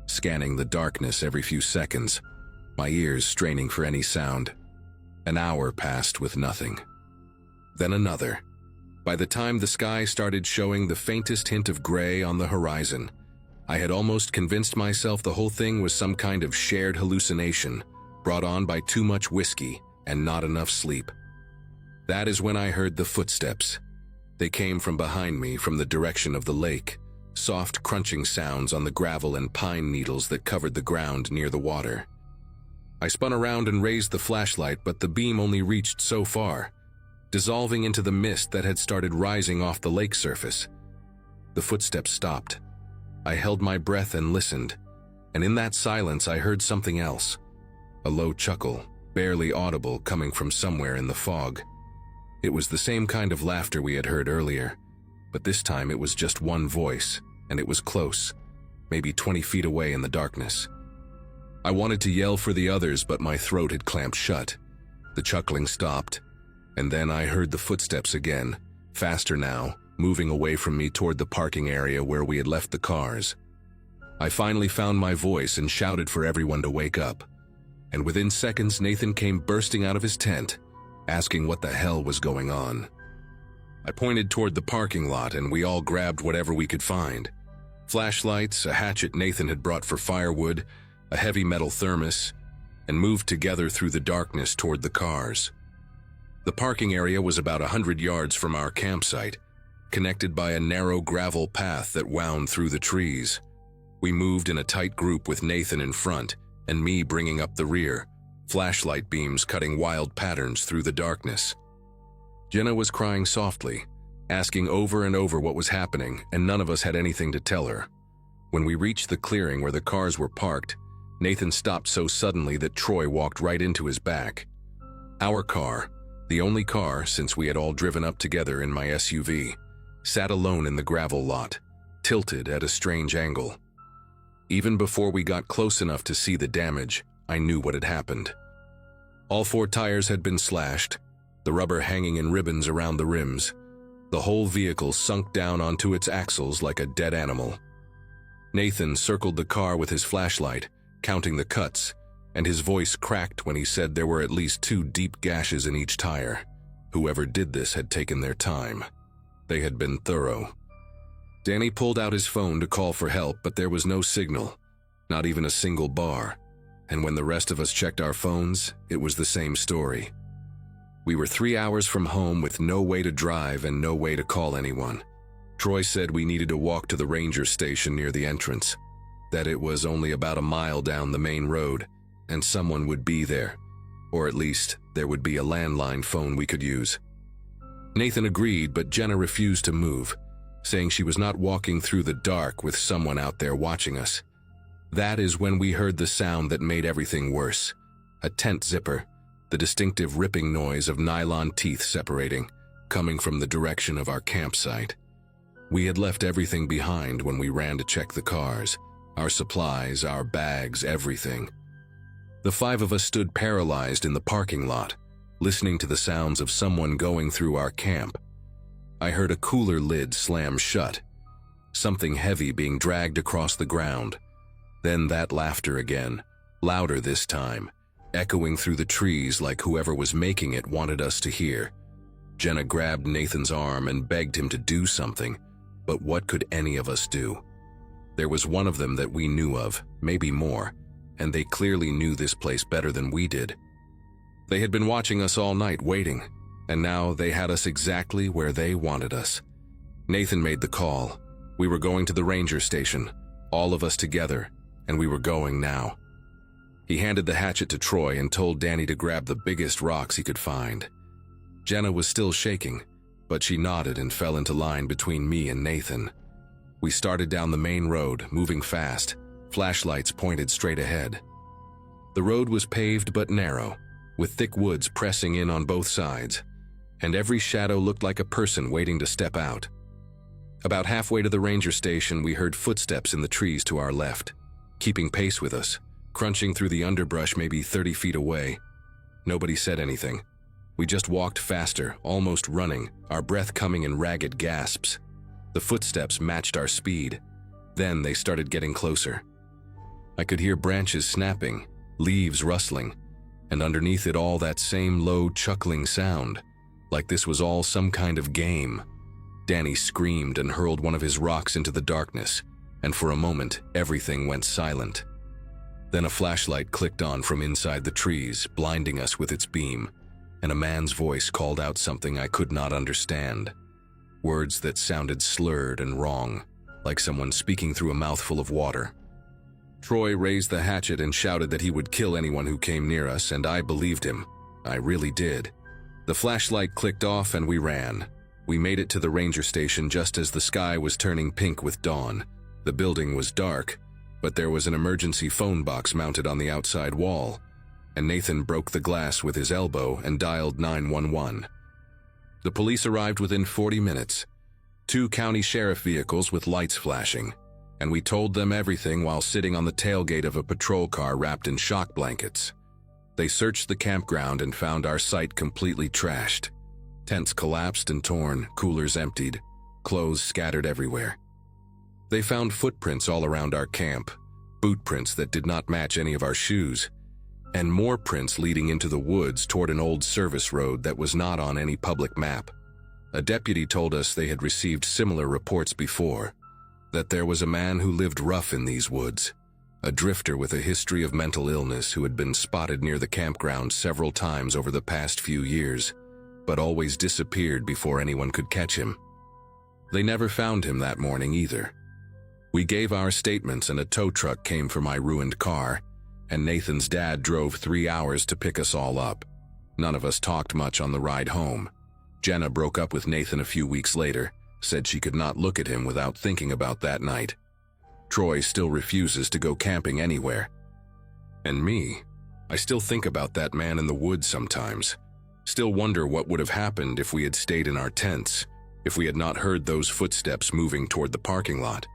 scanning the darkness every few seconds, my ears straining for any sound. An hour passed with nothing. Then another. By the time the sky started showing the faintest hint of gray on the horizon, I had almost convinced myself the whole thing was some kind of shared hallucination, brought on by too much whiskey and not enough sleep. That is when I heard the footsteps. They came from behind me, from the direction of the lake, soft crunching sounds on the gravel and pine needles that covered the ground near the water. I spun around and raised the flashlight, but the beam only reached so far, dissolving into the mist that had started rising off the lake surface. The footsteps stopped. I held my breath and listened, and in that silence I heard something else. A low chuckle, barely audible, coming from somewhere in the fog. It was the same kind of laughter we had heard earlier, but this time it was just one voice, and it was close, maybe 20 feet away in the darkness. I wanted to yell for the others, but my throat had clamped shut. The chuckling stopped, and then I heard the footsteps again, faster now, moving away from me toward the parking area where we had left the cars. I finally found my voice and shouted for everyone to wake up, and within seconds Nathan came bursting out of his tent, asking what the hell was going on. I pointed toward the parking lot and we all grabbed whatever we could find. Flashlights, a hatchet Nathan had brought for firewood, a heavy metal thermos, and moved together through the darkness toward the cars. The parking area was about 100 yards from our campsite, connected by a narrow gravel path that wound through the trees. We moved in a tight group with Nathan in front and me bringing up the rear, flashlight beams cutting wild patterns through the darkness. Jenna was crying softly, asking over and over what was happening, and none of us had anything to tell her. When we reached the clearing where the cars were parked, Nathan stopped so suddenly that Troy walked right into his back. Our car, the only car since we had all driven up together in my SUV, sat alone in the gravel lot, tilted at a strange angle. Even before we got close enough to see the damage, I knew what had happened. All 4 tires had been slashed, the rubber hanging in ribbons around the rims. The whole vehicle sunk down onto its axles like a dead animal. Nathan circled the car with his flashlight, counting the cuts, and his voice cracked when he said there were at least 2 deep gashes in each tire. Whoever did this had taken their time. They had been thorough. Danny pulled out his phone to call for help, but there was no signal, not even a single bar. And when the rest of us checked our phones, it was the same story. We were 3 hours from home with no way to drive and no way to call anyone. Troy said we needed to walk to the ranger station near the entrance, that it was only about a mile down the main road, and someone would be there, or at least there would be a landline phone we could use. Nathan agreed, but Jenna refused to move, saying she was not walking through the dark with someone out there watching us. That is when we heard the sound that made everything worse. A tent zipper, the distinctive ripping noise of nylon teeth separating, coming from the direction of our campsite. We had left everything behind when we ran to check the cars, our supplies, our bags, everything. The 5 of us stood paralyzed in the parking lot, listening to the sounds of someone going through our camp. I heard a cooler lid slam shut, something heavy being dragged across the ground. Then that laughter again, louder this time, echoing through the trees like whoever was making it wanted us to hear. Jenna grabbed Nathan's arm and begged him to do something, but what could any of us do? There was one of them that we knew of, maybe more, and they clearly knew this place better than we did. They had been watching us all night, waiting, and now they had us exactly where they wanted us. Nathan made the call. We were going to the ranger station, all of us together, and we were going now. He handed the hatchet to Troy and told Danny to grab the biggest rocks he could find. Jenna was still shaking, but she nodded and fell into line between me and Nathan. We started down the main road, moving fast, flashlights pointed straight ahead. The road was paved but narrow, with thick woods pressing in on both sides, and every shadow looked like a person waiting to step out. About halfway to the ranger station, we heard footsteps in the trees to our left, keeping pace with us, crunching through the underbrush maybe 30 feet away. Nobody said anything. We just walked faster, almost running, our breath coming in ragged gasps. The footsteps matched our speed. Then they started getting closer. I could hear branches snapping, leaves rustling, and underneath it all that same low chuckling sound, like this was all some kind of game. Danny screamed and hurled one of his rocks into the darkness, and for a moment everything went silent. Then a flashlight clicked on from inside the trees, blinding us with its beam, and a man's voice called out something I could not understand. Words that sounded slurred and wrong, like someone speaking through a mouthful of water. Troy raised the hatchet and shouted that he would kill anyone who came near us, and I believed him. I really did. The flashlight clicked off and we ran. We made it to the ranger station just as the sky was turning pink with dawn. The building was dark, but there was an emergency phone box mounted on the outside wall, and Nathan broke the glass with his elbow and dialed 911. The police arrived within 40 minutes, 2 county sheriff vehicles with lights flashing, and we told them everything while sitting on the tailgate of a patrol car wrapped in shock blankets. They searched the campground and found our site completely trashed. Tents collapsed and torn, coolers emptied, clothes scattered everywhere. They found footprints all around our camp, boot prints that did not match any of our shoes, and more prints leading into the woods toward an old service road that was not on any public map. A deputy told us they had received similar reports before, that there was a man who lived rough in these woods, a drifter with a history of mental illness who had been spotted near the campground several times over the past few years, but always disappeared before anyone could catch him. They never found him that morning either. We gave our statements and a tow truck came for my ruined car, and Nathan's dad drove 3 hours to pick us all up. None of us talked much on the ride home. Jenna broke up with Nathan a few weeks later, said she could not look at him without thinking about that night. Troy still refuses to go camping anywhere. And me, I still think about that man in the woods sometimes. Still wonder what would have happened if we had stayed in our tents, if we had not heard those footsteps moving toward the parking lot.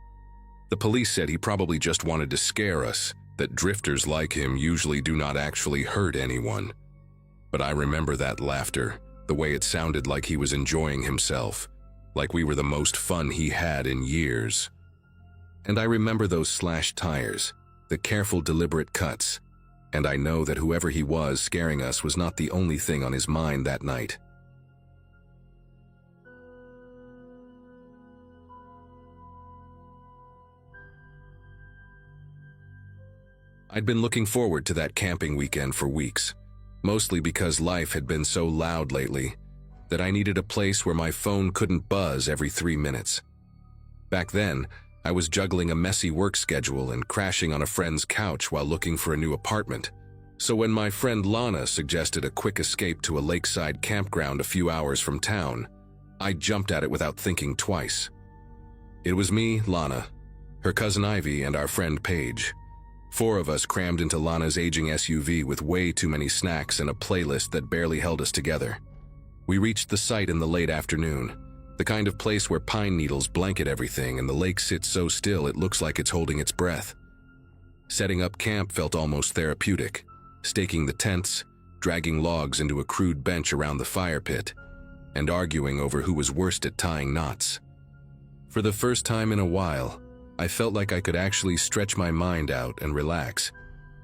The police said he probably just wanted to scare us, that drifters like him usually do not actually hurt anyone. But I remember that laughter, The way it sounded like he was enjoying himself, like we were the most fun he had in years. And I remember those slashed tires, the careful, deliberate cuts, and I know that whoever he was scaring us was not the only thing on his mind that night. I'd been looking forward to that camping weekend for weeks, mostly because life had been so loud lately that I needed a place where my phone couldn't buzz every 3 minutes. Back then, I was juggling a messy work schedule and crashing on a friend's couch while looking for a new apartment. So when my friend Lana suggested a quick escape to a lakeside campground a few hours from town, I jumped at it without thinking twice. It was me, Lana, her cousin Ivy, and our friend Paige. 4 of us crammed into Lana's aging SUV with way too many snacks and a playlist that barely held us together. We reached the site in the late afternoon, the kind of place where pine needles blanket everything and the lake sits so still it looks like it's holding its breath. Setting up camp felt almost therapeutic, staking the tents, dragging logs into a crude bench around the fire pit, and arguing over who was worst at tying knots. For the first time in a while, I felt like I could actually stretch my mind out and relax.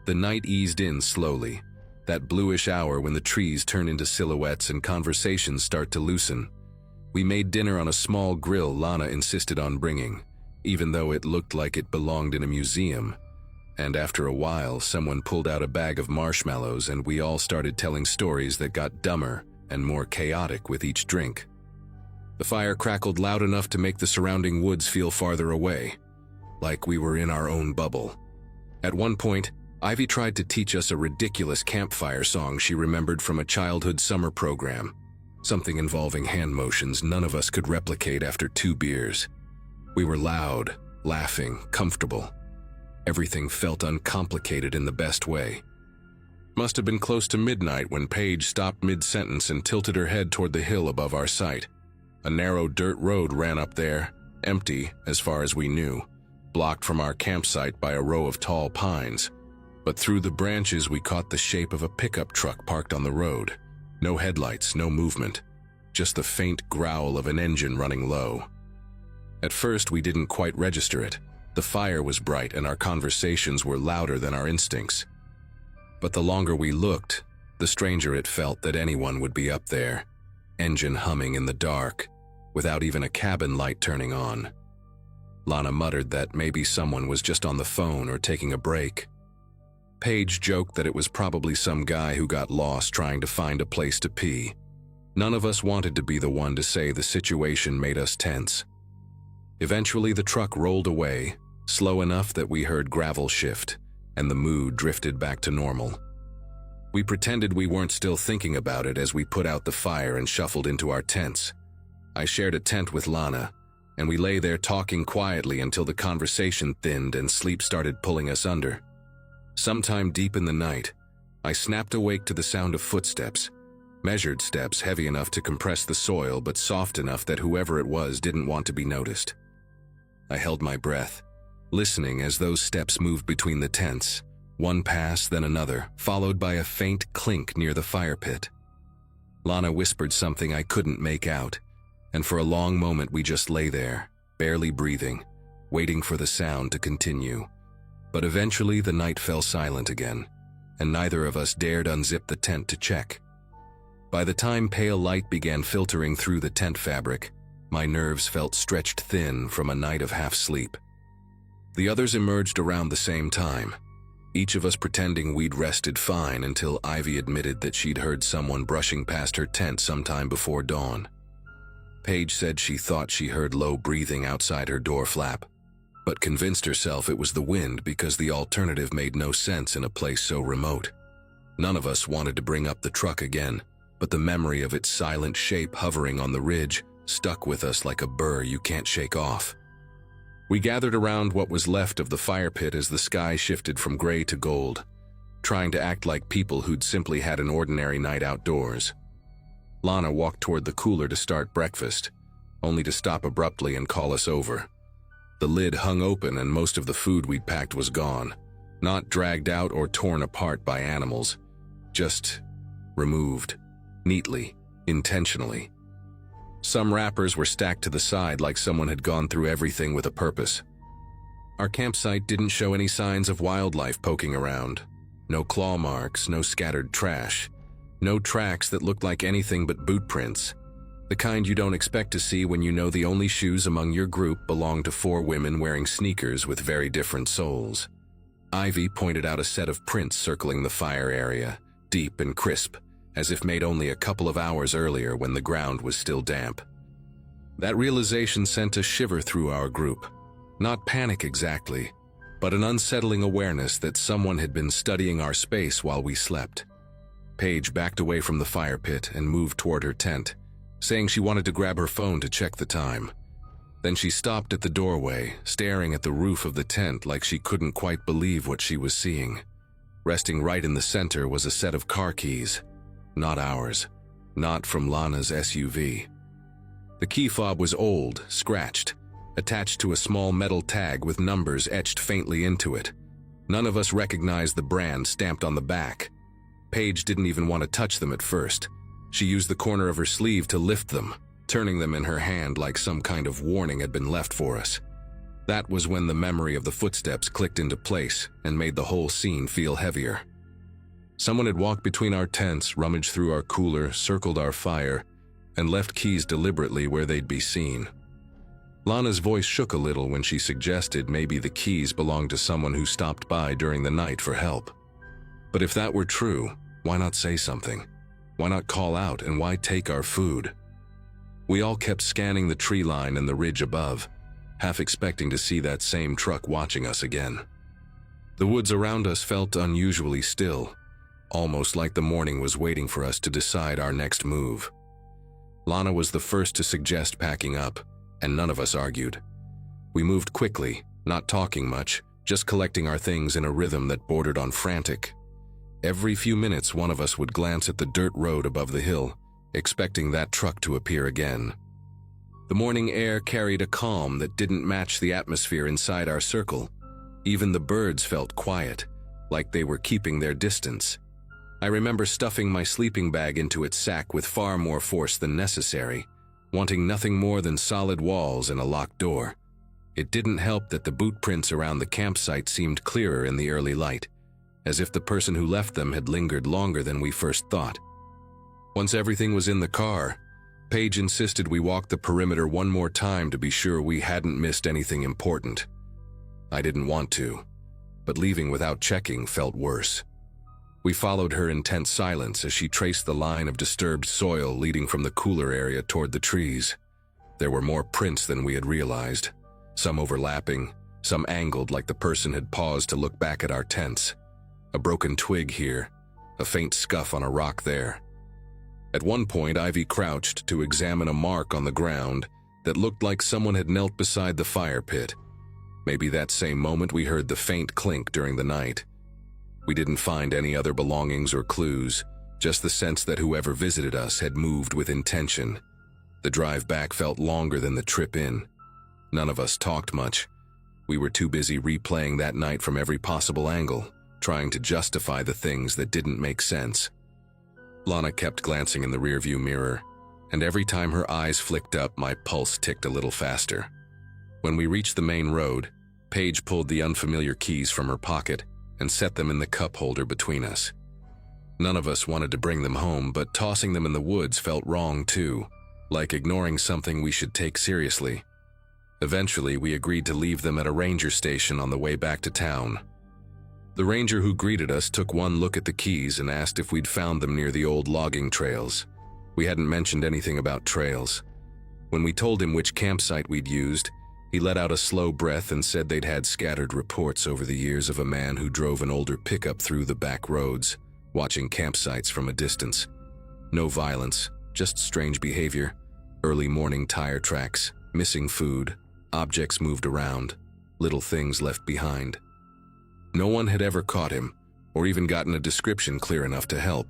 The night eased in slowly, that bluish hour when the trees turn into silhouettes and conversations start to loosen. We made dinner on a small grill Lana insisted on bringing, even though it looked like it belonged in a museum. And after a while, someone pulled out a bag of marshmallows and we all started telling stories that got dumber and more chaotic with each drink. The fire crackled loud enough to make the surrounding woods feel farther away, like we were in our own bubble. At one point, Ivy tried to teach us a ridiculous campfire song she remembered from a childhood summer program, something involving hand motions none of us could replicate after 2 beers. We were loud, laughing, comfortable. Everything felt uncomplicated in the best way. Must have been close to midnight when Paige stopped mid-sentence and tilted her head toward the hill above our site. A narrow dirt road ran up there, empty as far as we knew, blocked from our campsite by a row of tall pines. But through the branches we caught the shape of a pickup truck parked on the road. No headlights, no movement, just the faint growl of an engine running low. At first we didn't quite register it. The fire was bright and our conversations were louder than our instincts. But the longer we looked, the stranger it felt that anyone would be up there, engine humming in the dark, without even a cabin light turning on. Lana muttered that maybe someone was just on the phone or taking a break. Paige joked that it was probably some guy who got lost trying to find a place to pee. None of us wanted to be the one to say the situation made us tense. Eventually the truck rolled away, slow enough that we heard gravel shift, and the mood drifted back to normal. We pretended we weren't still thinking about it as we put out the fire and shuffled into our tents. I shared a tent with Lana, and we lay there talking quietly until the conversation thinned and sleep started pulling us under. Sometime deep in the night, I snapped awake to the sound of footsteps, measured steps heavy enough to compress the soil but soft enough that whoever it was didn't want to be noticed. I held my breath, listening as those steps moved between the tents, one pass then another, followed by a faint clink near the fire pit. Lana whispered something I couldn't make out, and for a long moment we just lay there, barely breathing, waiting for the sound to continue. But eventually the night fell silent again, and neither of us dared unzip the tent to check. By the time pale light began filtering through the tent fabric, my nerves felt stretched thin from a night of half-sleep. The others emerged around the same time, each of us pretending we'd rested fine until Ivy admitted that she'd heard someone brushing past her tent sometime before dawn. Paige said she thought she heard low breathing outside her door flap, but convinced herself it was the wind because the alternative made no sense in a place so remote. None of us wanted to bring up the truck again, but the memory of its silent shape hovering on the ridge stuck with us like a burr you can't shake off. We gathered around what was left of the fire pit as the sky shifted from gray to gold, trying to act like people who'd simply had an ordinary night outdoors. Lana walked toward the cooler to start breakfast, only to stop abruptly and call us over. The lid hung open and most of the food we'd packed was gone, not dragged out or torn apart by animals, just removed, neatly, intentionally. Some wrappers were stacked to the side like someone had gone through everything with a purpose. Our campsite didn't show any signs of wildlife poking around. No claw marks, no scattered trash. No tracks that looked like anything but boot prints. The kind you don't expect to see when you know the only shoes among your group belong to 4 women wearing sneakers with very different soles. Ivy pointed out a set of prints circling the fire area, deep and crisp, as if made only a couple of hours earlier when the ground was still damp. That realization sent a shiver through our group. Not panic exactly, but an unsettling awareness that someone had been studying our space while we slept. Paige backed away from the fire pit and moved toward her tent, saying she wanted to grab her phone to check the time. Then she stopped at the doorway, staring at the roof of the tent like she couldn't quite believe what she was seeing. Resting right in the center was a set of car keys. Not ours. Not from Lana's SUV. The key fob was old, scratched, attached to a small metal tag with numbers etched faintly into it. None of us recognized the brand stamped on the back. Paige didn't even want to touch them at first. She used the corner of her sleeve to lift them, turning them in her hand like some kind of warning had been left for us. That was when the memory of the footsteps clicked into place and made the whole scene feel heavier. Someone had walked between our tents, rummaged through our cooler, circled our fire, and left keys deliberately where they'd be seen. Lana's voice shook a little when she suggested maybe the keys belonged to someone who stopped by during the night for help. But if that were true, why not say something? Why not call out, and why take our food? We all kept scanning the tree line and the ridge above, half expecting to see that same truck watching us again. The woods around us felt unusually still, almost like the morning was waiting for us to decide our next move. Lana was the first to suggest packing up, and none of us argued. We moved quickly, not talking much, just collecting our things in a rhythm that bordered on frantic. Every few minutes, one of us would glance at the dirt road above the hill, expecting that truck to appear again. The morning air carried a calm that didn't match the atmosphere inside our circle. Even the birds felt quiet, like they were keeping their distance. I remember stuffing my sleeping bag into its sack with far more force than necessary, wanting nothing more than solid walls and a locked door. It didn't help that the boot prints around the campsite seemed clearer in the early light, as if the person who left them had lingered longer than we first thought. Once everything was in the car, Paige insisted we walk the perimeter one more time to be sure we hadn't missed anything important. I didn't want to, but leaving without checking felt worse. We followed her in tense silence as she traced the line of disturbed soil leading from the cooler area toward the trees. There were more prints than we had realized, some overlapping, some angled like the person had paused to look back at our tents. A broken twig here, a faint scuff on a rock there. At one point, Ivy crouched to examine a mark on the ground that looked like someone had knelt beside the fire pit. Maybe that same moment we heard the faint clink during the night. We didn't find any other belongings or clues, just the sense that whoever visited us had moved with intention. The drive back felt longer than the trip in. None of us talked much. We were too busy replaying that night from every possible angle, trying to justify the things that didn't make sense. Lana kept glancing in the rearview mirror, and every time her eyes flicked up, my pulse ticked a little faster. When we reached the main road, Paige pulled the unfamiliar keys from her pocket and set them in the cup holder between us. None of us wanted to bring them home, but tossing them in the woods felt wrong too, like ignoring something we should take seriously. Eventually, we agreed to leave them at a ranger station on the way back to town. The ranger who greeted us took one look at the keys and asked if we'd found them near the old logging trails. We hadn't mentioned anything about trails. When we told him which campsite we'd used, he let out a slow breath and said they'd had scattered reports over the years of a man who drove an older pickup through the back roads, watching campsites from a distance. No violence, just strange behavior, early morning tire tracks, missing food, objects moved around, little things left behind. No one had ever caught him, or even gotten a description clear enough to help.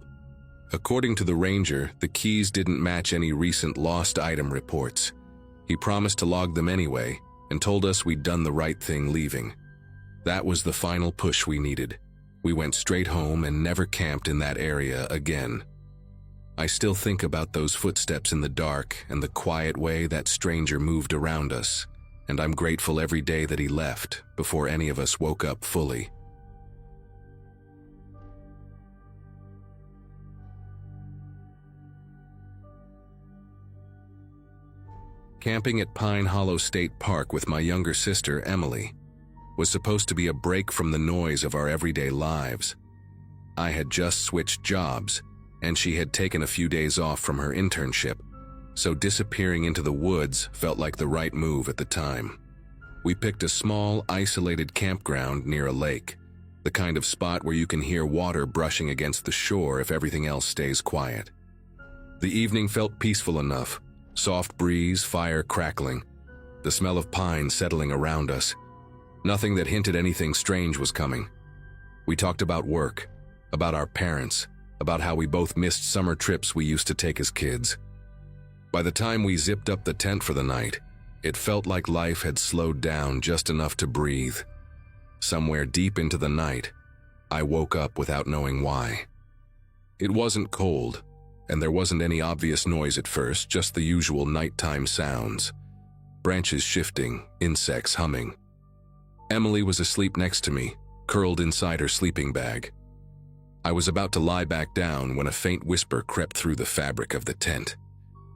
According to the ranger, the keys didn't match any recent lost item reports. He promised to log them anyway, and told us we'd done the right thing leaving. That was the final push we needed. We went straight home and never camped in that area again. I still think about those footsteps in the dark and the quiet way that stranger moved around us, and I'm grateful every day that he left before any of us woke up fully. Camping at Pine Hollow State Park with my younger sister, Emily, was supposed to be a break from the noise of our everyday lives. I had just switched jobs, and she had taken a few days off from her internship, so disappearing into the woods felt like the right move at the time. We picked a small, isolated campground near a lake, the kind of spot where you can hear water brushing against the shore if everything else stays quiet. The evening felt peaceful enough. Soft breeze, fire crackling, the smell of pine settling around us. Nothing that hinted anything strange was coming. We talked about work, about our parents, about how we both missed summer trips we used to take as kids. By the time we zipped up the tent for the night, it felt like life had slowed down just enough to breathe. Somewhere deep into the night, I woke up without knowing why. It wasn't cold, and there wasn't any obvious noise at first, just the usual nighttime sounds. Branches shifting, insects humming. Emily was asleep next to me, curled inside her sleeping bag. I was about to lie back down when a faint whisper crept through the fabric of the tent.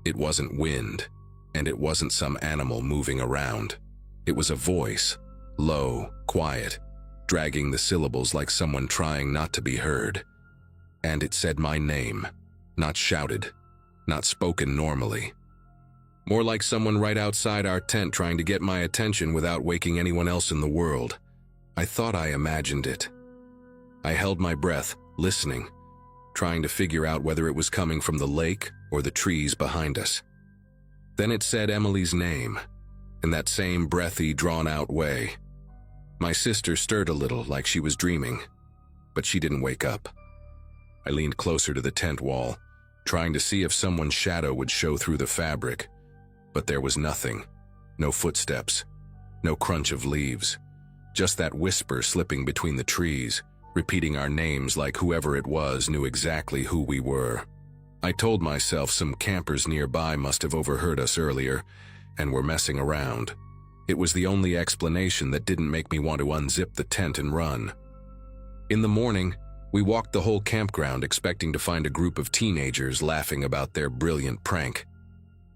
It wasn't wind, and it wasn't some animal moving around. It was a voice, low, quiet, dragging the syllables like someone trying not to be heard. And it said my name. Not shouted, not spoken normally. More like someone right outside our tent trying to get my attention without waking anyone else in the world. I thought I imagined it. I held my breath, listening, trying to figure out whether it was coming from the lake or the trees behind us. Then it said Emily's name, in that same breathy, drawn-out way. My sister stirred a little like she was dreaming, but she didn't wake up. I leaned closer to the tent wall, trying to see if someone's shadow would show through the fabric, but there was nothing. No footsteps, no crunch of leaves, just that whisper slipping between the trees, repeating our names like whoever it was knew exactly who we were. I told myself some campers nearby must have overheard us earlier and were messing around. It was the only explanation that didn't make me want to unzip the tent and run. In the morning, we walked the whole campground expecting to find a group of teenagers laughing about their brilliant prank.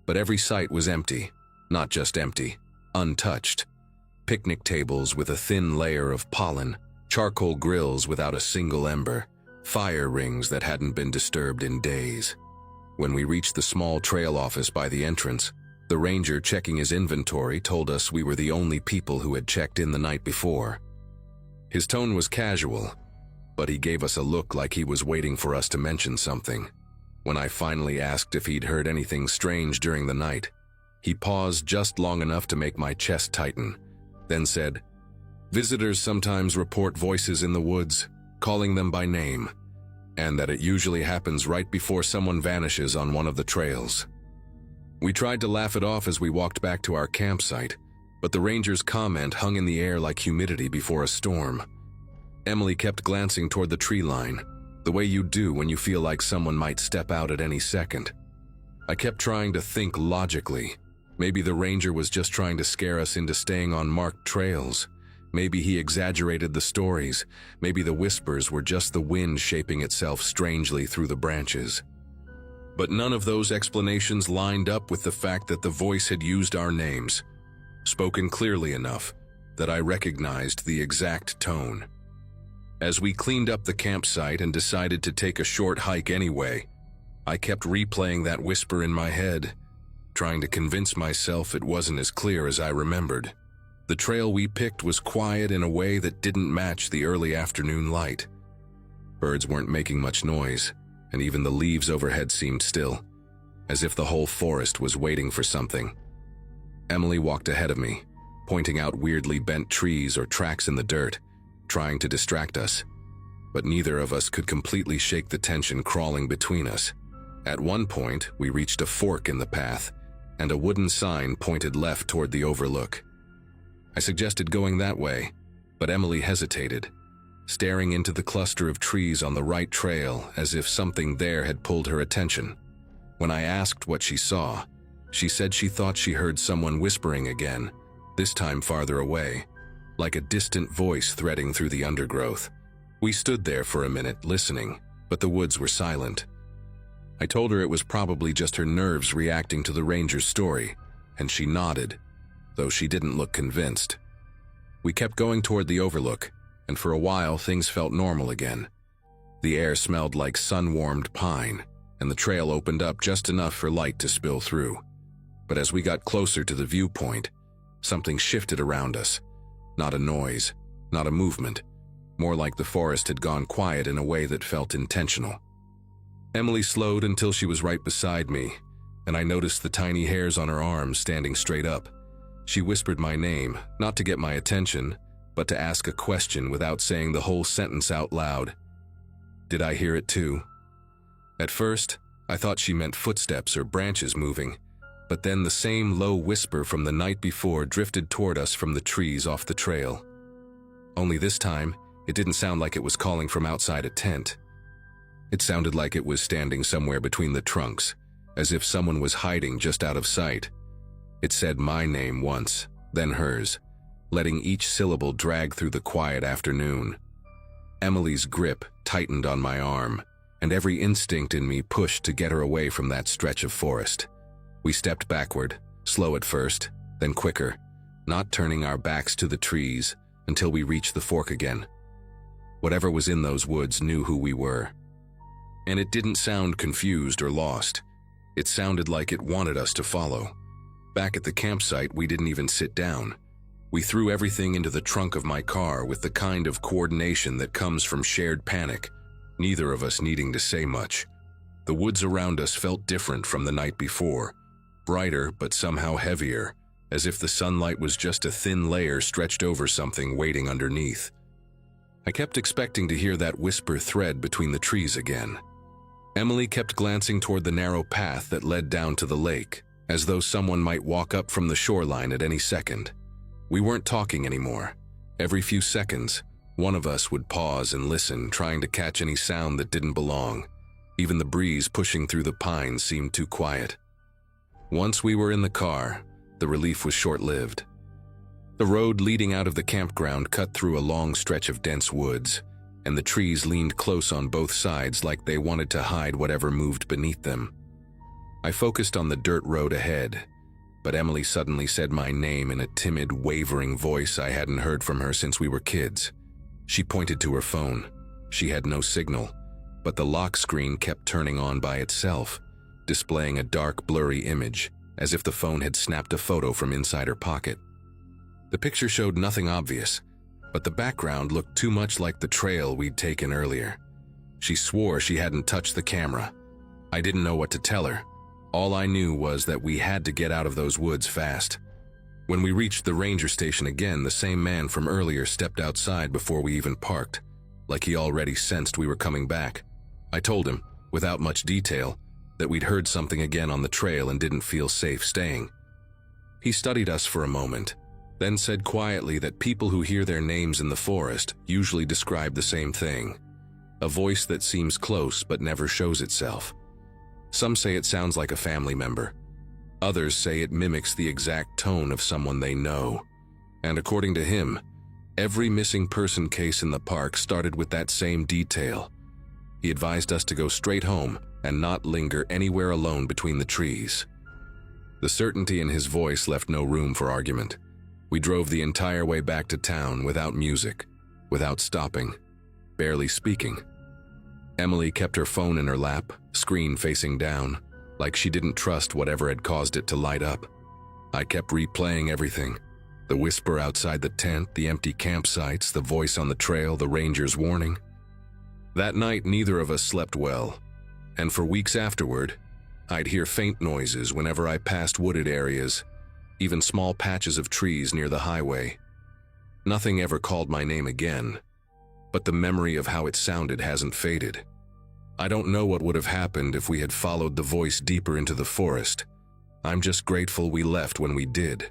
But every site was empty, not just empty, untouched. Picnic tables with a thin layer of pollen, charcoal grills without a single ember, fire rings that hadn't been disturbed in days. When we reached the small trail office by the entrance, the ranger checking his inventory told us we were the only people who had checked in the night before. His tone was casual, but he gave us a look like he was waiting for us to mention something. When I finally asked if he'd heard anything strange during the night, he paused just long enough to make my chest tighten, then said, "Visitors sometimes report voices in the woods, calling them by name, and that it usually happens right before someone vanishes on one of the trails." We tried to laugh it off as we walked back to our campsite, but the ranger's comment hung in the air like humidity before a storm. Emily kept glancing toward the tree line, the way you do when you feel like someone might step out at any second. I kept trying to think logically. Maybe the ranger was just trying to scare us into staying on marked trails. Maybe he exaggerated the stories. Maybe the whispers were just the wind shaping itself strangely through the branches. But none of those explanations lined up with the fact that the voice had used our names, spoken clearly enough that I recognized the exact tone. As we cleaned up the campsite and decided to take a short hike anyway, I kept replaying that whisper in my head, trying to convince myself it wasn't as clear as I remembered. The trail we picked was quiet in a way that didn't match the early afternoon light. Birds weren't making much noise, and even the leaves overhead seemed still, as if the whole forest was waiting for something. Emily walked ahead of me, pointing out weirdly bent trees or tracks in the dirt, trying to distract us, but neither of us could completely shake the tension crawling between us. At one point, we reached a fork in the path, and a wooden sign pointed left toward the overlook. I suggested going that way, but Emily hesitated, staring into the cluster of trees on the right trail as if something there had pulled her attention. When I asked what she saw, she said she thought she heard someone whispering again, this time farther away, like a distant voice threading through the undergrowth. We stood there for a minute, listening, but the woods were silent. I told her it was probably just her nerves reacting to the ranger's story, and she nodded, though she didn't look convinced. We kept going toward the overlook, and for a while things felt normal again. The air smelled like sun-warmed pine, and the trail opened up just enough for light to spill through. But as we got closer to the viewpoint, something shifted around us. Not a noise, not a movement, more like the forest had gone quiet in a way that felt intentional. Emily slowed until she was right beside me, and I noticed the tiny hairs on her arms standing straight up. She whispered my name, not to get my attention, but to ask a question without saying the whole sentence out loud. Did I hear it too? At first, I thought she meant footsteps or branches moving, but then the same low whisper from the night before drifted toward us from the trees off the trail. Only this time, it didn't sound like it was calling from outside a tent. It sounded like it was standing somewhere between the trunks, as if someone was hiding just out of sight. It said my name once, then hers, letting each syllable drag through the quiet afternoon. Emily's grip tightened on my arm, and every instinct in me pushed to get her away from that stretch of forest. We stepped backward, slow at first, then quicker, not turning our backs to the trees until we reached the fork again. Whatever was in those woods knew who we were. And it didn't sound confused or lost. It sounded like it wanted us to follow. Back at the campsite, we didn't even sit down. We threw everything into the trunk of my car with the kind of coordination that comes from shared panic, neither of us needing to say much. The woods around us felt different from the night before, brighter but somehow heavier, as if the sunlight was just a thin layer stretched over something waiting underneath. I kept expecting to hear that whisper thread between the trees again. Emily kept glancing toward the narrow path that led down to the lake, as though someone might walk up from the shoreline at any second. We weren't talking anymore. Every few seconds, one of us would pause and listen, trying to catch any sound that didn't belong. Even the breeze pushing through the pines seemed too quiet. Once we were in the car, the relief was short-lived. The road leading out of the campground cut through a long stretch of dense woods, and the trees leaned close on both sides like they wanted to hide whatever moved beneath them. I focused on the dirt road ahead, but Emily suddenly said my name in a timid, wavering voice I hadn't heard from her since we were kids. She pointed to her phone. She had no signal, but the lock screen kept turning on by itself, displaying a dark, blurry image, as if the phone had snapped a photo from inside her pocket. The picture showed nothing obvious, but the background looked too much like the trail we'd taken earlier. She swore she hadn't touched the camera. I didn't know what to tell her. All I knew was that we had to get out of those woods fast. When we reached the ranger station again, the same man from earlier stepped outside before we even parked, like he already sensed we were coming back. I told him, without much detail, that we'd heard something again on the trail and didn't feel safe staying. He studied us for a moment, then said quietly that people who hear their names in the forest usually describe the same thing, a voice that seems close but never shows itself. Some say it sounds like a family member. Others say it mimics the exact tone of someone they know. And according to him, every missing person case in the park started with that same detail. He advised us to go straight home and not linger anywhere alone between the trees. The certainty in his voice left no room for argument. We drove the entire way back to town without music, without stopping, barely speaking. Emily kept her phone in her lap, screen facing down, like she didn't trust whatever had caused it to light up. I kept replaying everything. The whisper outside the tent, the empty campsites, the voice on the trail, the ranger's warning. That night, neither of us slept well, and for weeks afterward, I'd hear faint noises whenever I passed wooded areas, even small patches of trees near the highway. Nothing ever called my name again, but the memory of how it sounded hasn't faded. I don't know what would have happened if we had followed the voice deeper into the forest. I'm just grateful we left when we did.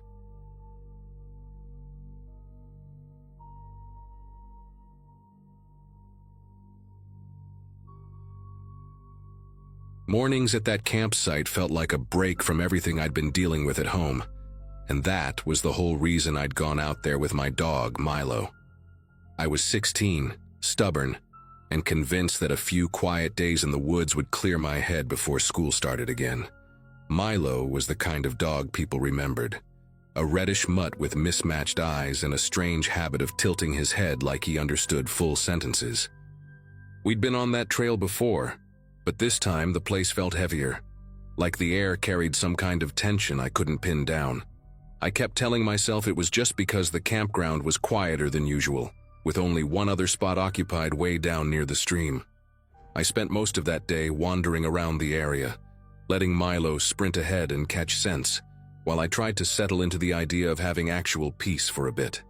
Mornings at that campsite felt like a break from everything I'd been dealing with at home, and that was the whole reason I'd gone out there with my dog, Milo. I was 16, stubborn, and convinced that a few quiet days in the woods would clear my head before school started again. Milo was the kind of dog people remembered. A reddish mutt with mismatched eyes and a strange habit of tilting his head like he understood full sentences. We'd been on that trail before, but this time the place felt heavier, like the air carried some kind of tension I couldn't pin down. I kept telling myself it was just because the campground was quieter than usual, with only one other spot occupied way down near the stream. I spent most of that day wandering around the area, letting Milo sprint ahead and catch scents, while I tried to settle into the idea of having actual peace for a bit.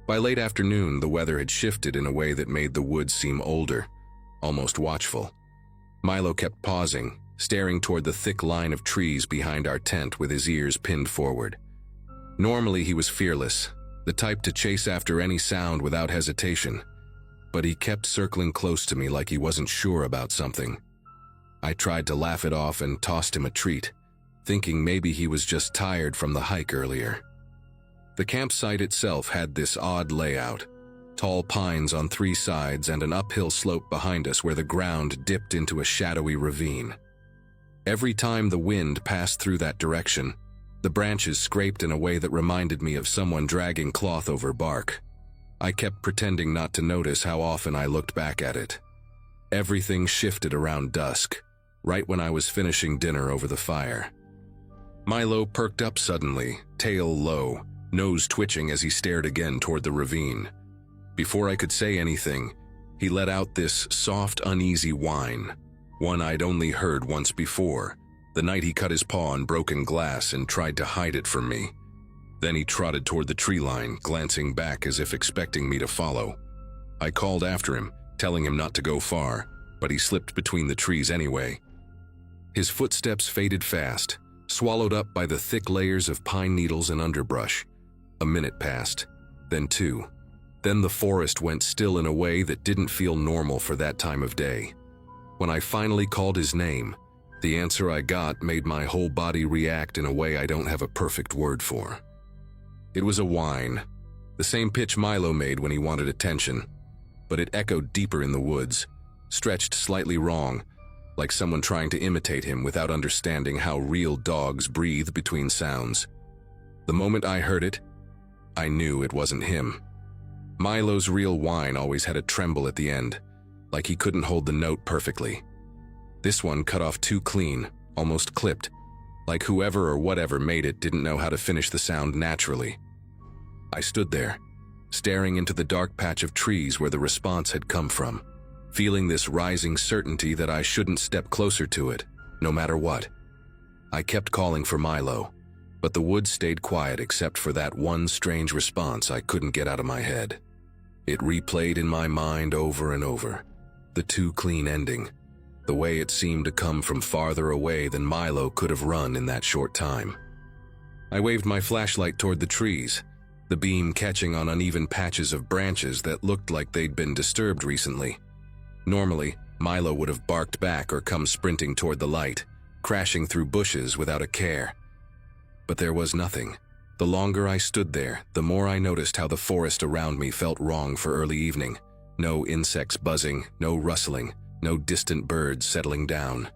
By late afternoon, the weather had shifted in a way that made the woods seem older, almost watchful. Milo kept pausing, staring toward the thick line of trees behind our tent with his ears pinned forward. Normally he was fearless, the type to chase after any sound without hesitation, but he kept circling close to me like he wasn't sure about something. I tried to laugh it off and tossed him a treat, thinking maybe he was just tired from the hike earlier. The campsite itself had this odd layout: tall pines on 3 sides and an uphill slope behind us where the ground dipped into a shadowy ravine. Every time the wind passed through that direction, the branches scraped in a way that reminded me of someone dragging cloth over bark. I kept pretending not to notice how often I looked back at it. Everything shifted around dusk, right when I was finishing dinner over the fire. Milo perked up suddenly, tail low, nose twitching as he stared again toward the ravine. Before I could say anything, he let out this soft, uneasy whine, one I'd only heard once before, the night he cut his paw on broken glass and tried to hide it from me. Then he trotted toward the tree line, glancing back as if expecting me to follow. I called after him, telling him not to go far, but he slipped between the trees anyway. His footsteps faded fast, swallowed up by the thick layers of pine needles and underbrush. A minute passed, then 2. Then the forest went still in a way that didn't feel normal for that time of day. When I finally called his name, the answer I got made my whole body react in a way I don't have a perfect word for. It was a whine, the same pitch Milo made when he wanted attention, but it echoed deeper in the woods, stretched slightly wrong, like someone trying to imitate him without understanding how real dogs breathe between sounds. The moment I heard it, I knew it wasn't him. Milo's real whine always had a tremble at the end, like he couldn't hold the note perfectly. This one cut off too clean, almost clipped, like whoever or whatever made it didn't know how to finish the sound naturally. I stood there, staring into the dark patch of trees where the response had come from, feeling this rising certainty that I shouldn't step closer to it, no matter what. I kept calling for Milo, but the woods stayed quiet except for that one strange response I couldn't get out of my head. It replayed in my mind over and over, the too clean ending, the way it seemed to come from farther away than Milo could have run in that short time. I waved my flashlight toward the trees, the beam catching on uneven patches of branches that looked like they'd been disturbed recently. Normally, Milo would have barked back or come sprinting toward the light, crashing through bushes without a care. But there was nothing. The longer I stood there, the more I noticed how the forest around me felt wrong for early evening. No insects buzzing, no rustling, no distant birds settling down.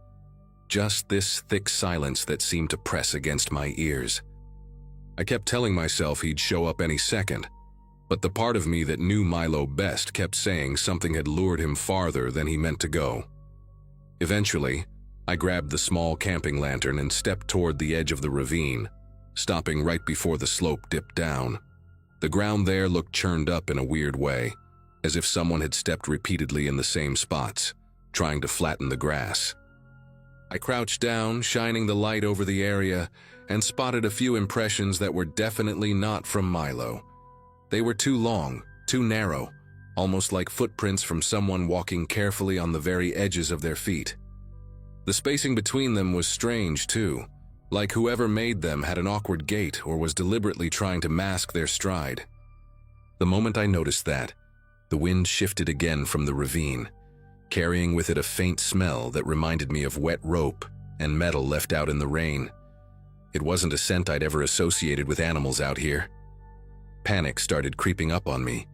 Just this thick silence that seemed to press against my ears. I kept telling myself he'd show up any second, but the part of me that knew Milo best kept saying something had lured him farther than he meant to go. Eventually, I grabbed the small camping lantern and stepped toward the edge of the ravine, stopping right before the slope dipped down. The ground there looked churned up in a weird way, as if someone had stepped repeatedly in the same spots, trying to flatten the grass. I crouched down, shining the light over the area, and spotted a few impressions that were definitely not from Milo. They were too long, too narrow, almost like footprints from someone walking carefully on the very edges of their feet. The spacing between them was strange, too, like whoever made them had an awkward gait or was deliberately trying to mask their stride. The moment I noticed that, the wind shifted again from the ravine. carrying with it a faint smell that reminded me of wet rope and metal left out in the rain. It wasn't a scent I'd ever associated with animals out here. Panic started creeping up on me,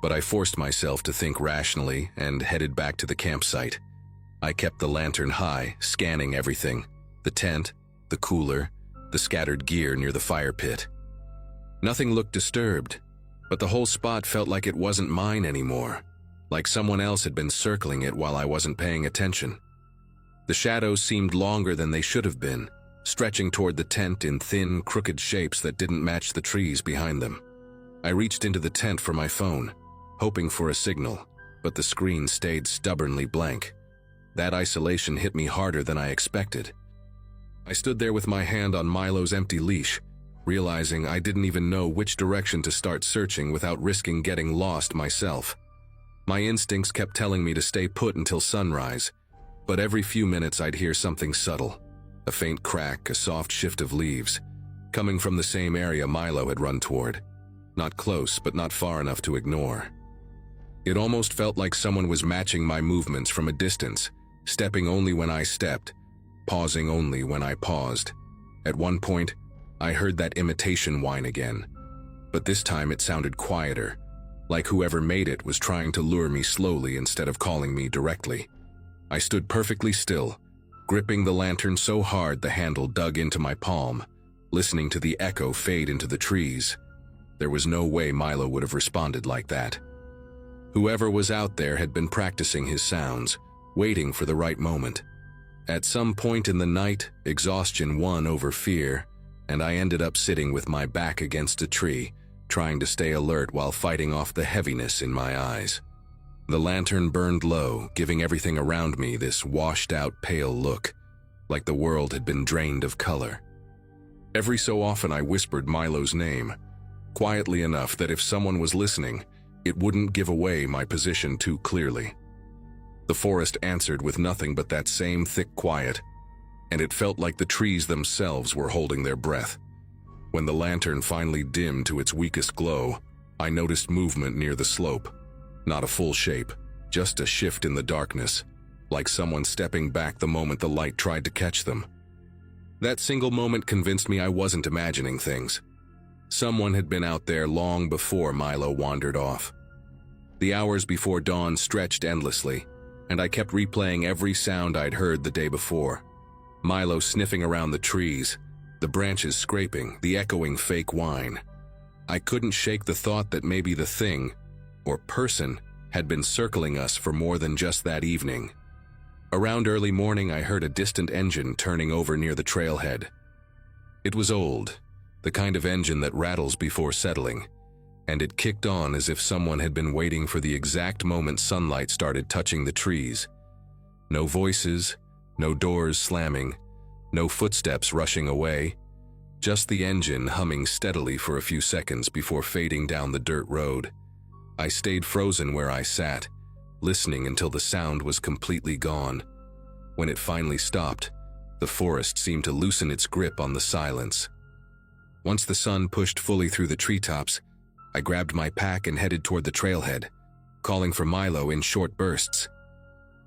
but I forced myself to think rationally and headed back to the campsite. I kept the lantern high, scanning everything: the tent, the cooler, the scattered gear near the fire pit. Nothing looked disturbed, but the whole spot felt like it wasn't mine anymore, like someone else had been circling it while I wasn't paying attention. The shadows seemed longer than they should have been, stretching toward the tent in thin, crooked shapes that didn't match the trees behind them. I reached into the tent for my phone, hoping for a signal, but the screen stayed stubbornly blank. That isolation hit me harder than I expected. I stood there with my hand on Milo's empty leash, realizing I didn't even know which direction to start searching without risking getting lost myself. My instincts kept telling me to stay put until sunrise, but every few minutes I'd hear something subtle, a faint crack, a soft shift of leaves, coming from the same area Milo had run toward. Not close, but not far enough to ignore. It almost felt like someone was matching my movements from a distance, stepping only when I stepped, pausing only when I paused. At one point, I heard that imitation whine again, but this time it sounded quieter, like whoever made it was trying to lure me slowly instead of calling me directly. I stood perfectly still, gripping the lantern so hard the handle dug into my palm, listening to the echo fade into the trees. There was no way Milo would have responded like that. Whoever was out there had been practicing his sounds, waiting for the right moment. At some point in the night, exhaustion won over fear, and I ended up sitting with my back against a tree, trying to stay alert while fighting off the heaviness in my eyes. The lantern burned low, giving everything around me this washed-out pale look, like the world had been drained of color. Every so often I whispered Milo's name, quietly enough that if someone was listening, it wouldn't give away my position too clearly. The forest answered with nothing but that same thick quiet, and it felt like the trees themselves were holding their breath. When the lantern finally dimmed to its weakest glow, I noticed movement near the slope. Not a full shape, just a shift in the darkness, like someone stepping back the moment the light tried to catch them. That single moment convinced me I wasn't imagining things. Someone had been out there long before Milo wandered off. The hours before dawn stretched endlessly, and I kept replaying every sound I'd heard the day before. Milo sniffing around the trees, the branches scraping, the echoing fake whine. I couldn't shake the thought that maybe the thing, or person, had been circling us for more than just that evening. Around early morning, I heard a distant engine turning over near the trailhead. It was old, the kind of engine that rattles before settling, and it kicked on as if someone had been waiting for the exact moment sunlight started touching the trees. No voices, no doors slamming, no footsteps rushing away, just the engine humming steadily for a few seconds before fading down the dirt road. I stayed frozen where I sat, listening until the sound was completely gone. When it finally stopped, the forest seemed to loosen its grip on the silence. Once the sun pushed fully through the treetops, I grabbed my pack and headed toward the trailhead, calling for Milo in short bursts.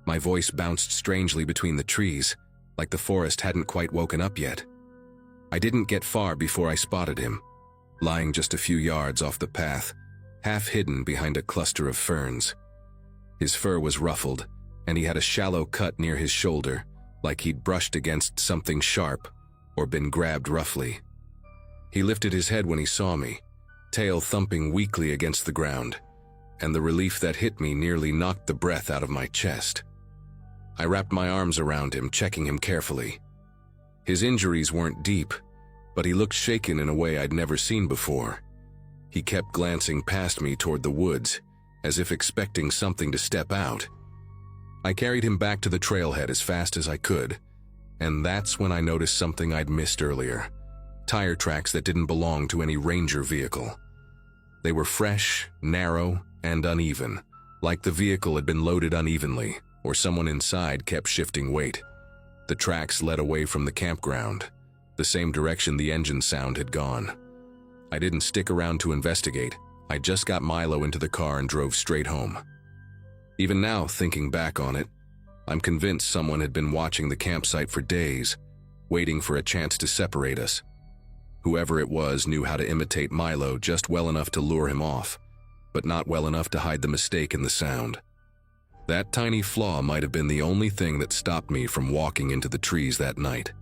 My voice bounced strangely between the trees, like the forest hadn't quite woken up yet. I didn't get far before I spotted him, lying just a few yards off the path, half hidden behind a cluster of ferns. His fur was ruffled, and he had a shallow cut near his shoulder, like he'd brushed against something sharp or been grabbed roughly. He lifted his head when he saw me, tail thumping weakly against the ground, and the relief that hit me nearly knocked the breath out of my chest. I wrapped my arms around him, checking him carefully. His injuries weren't deep, but he looked shaken in a way I'd never seen before. He kept glancing past me toward the woods, as if expecting something to step out. I carried him back to the trailhead as fast as I could, and that's when I noticed something I'd missed earlier. Tire tracks that didn't belong to any ranger vehicle. They were fresh, narrow, and uneven, like the vehicle had been loaded unevenly, or someone inside kept shifting weight. The tracks led away from the campground, the same direction the engine sound had gone. I didn't stick around to investigate. I just got Milo into the car and drove straight home. Even now, thinking back on it, I'm convinced someone had been watching the campsite for days, waiting for a chance to separate us. Whoever it was knew how to imitate Milo just well enough to lure him off, but not well enough to hide the mistake in the sound. That tiny flaw might have been the only thing that stopped me from walking into the trees that night.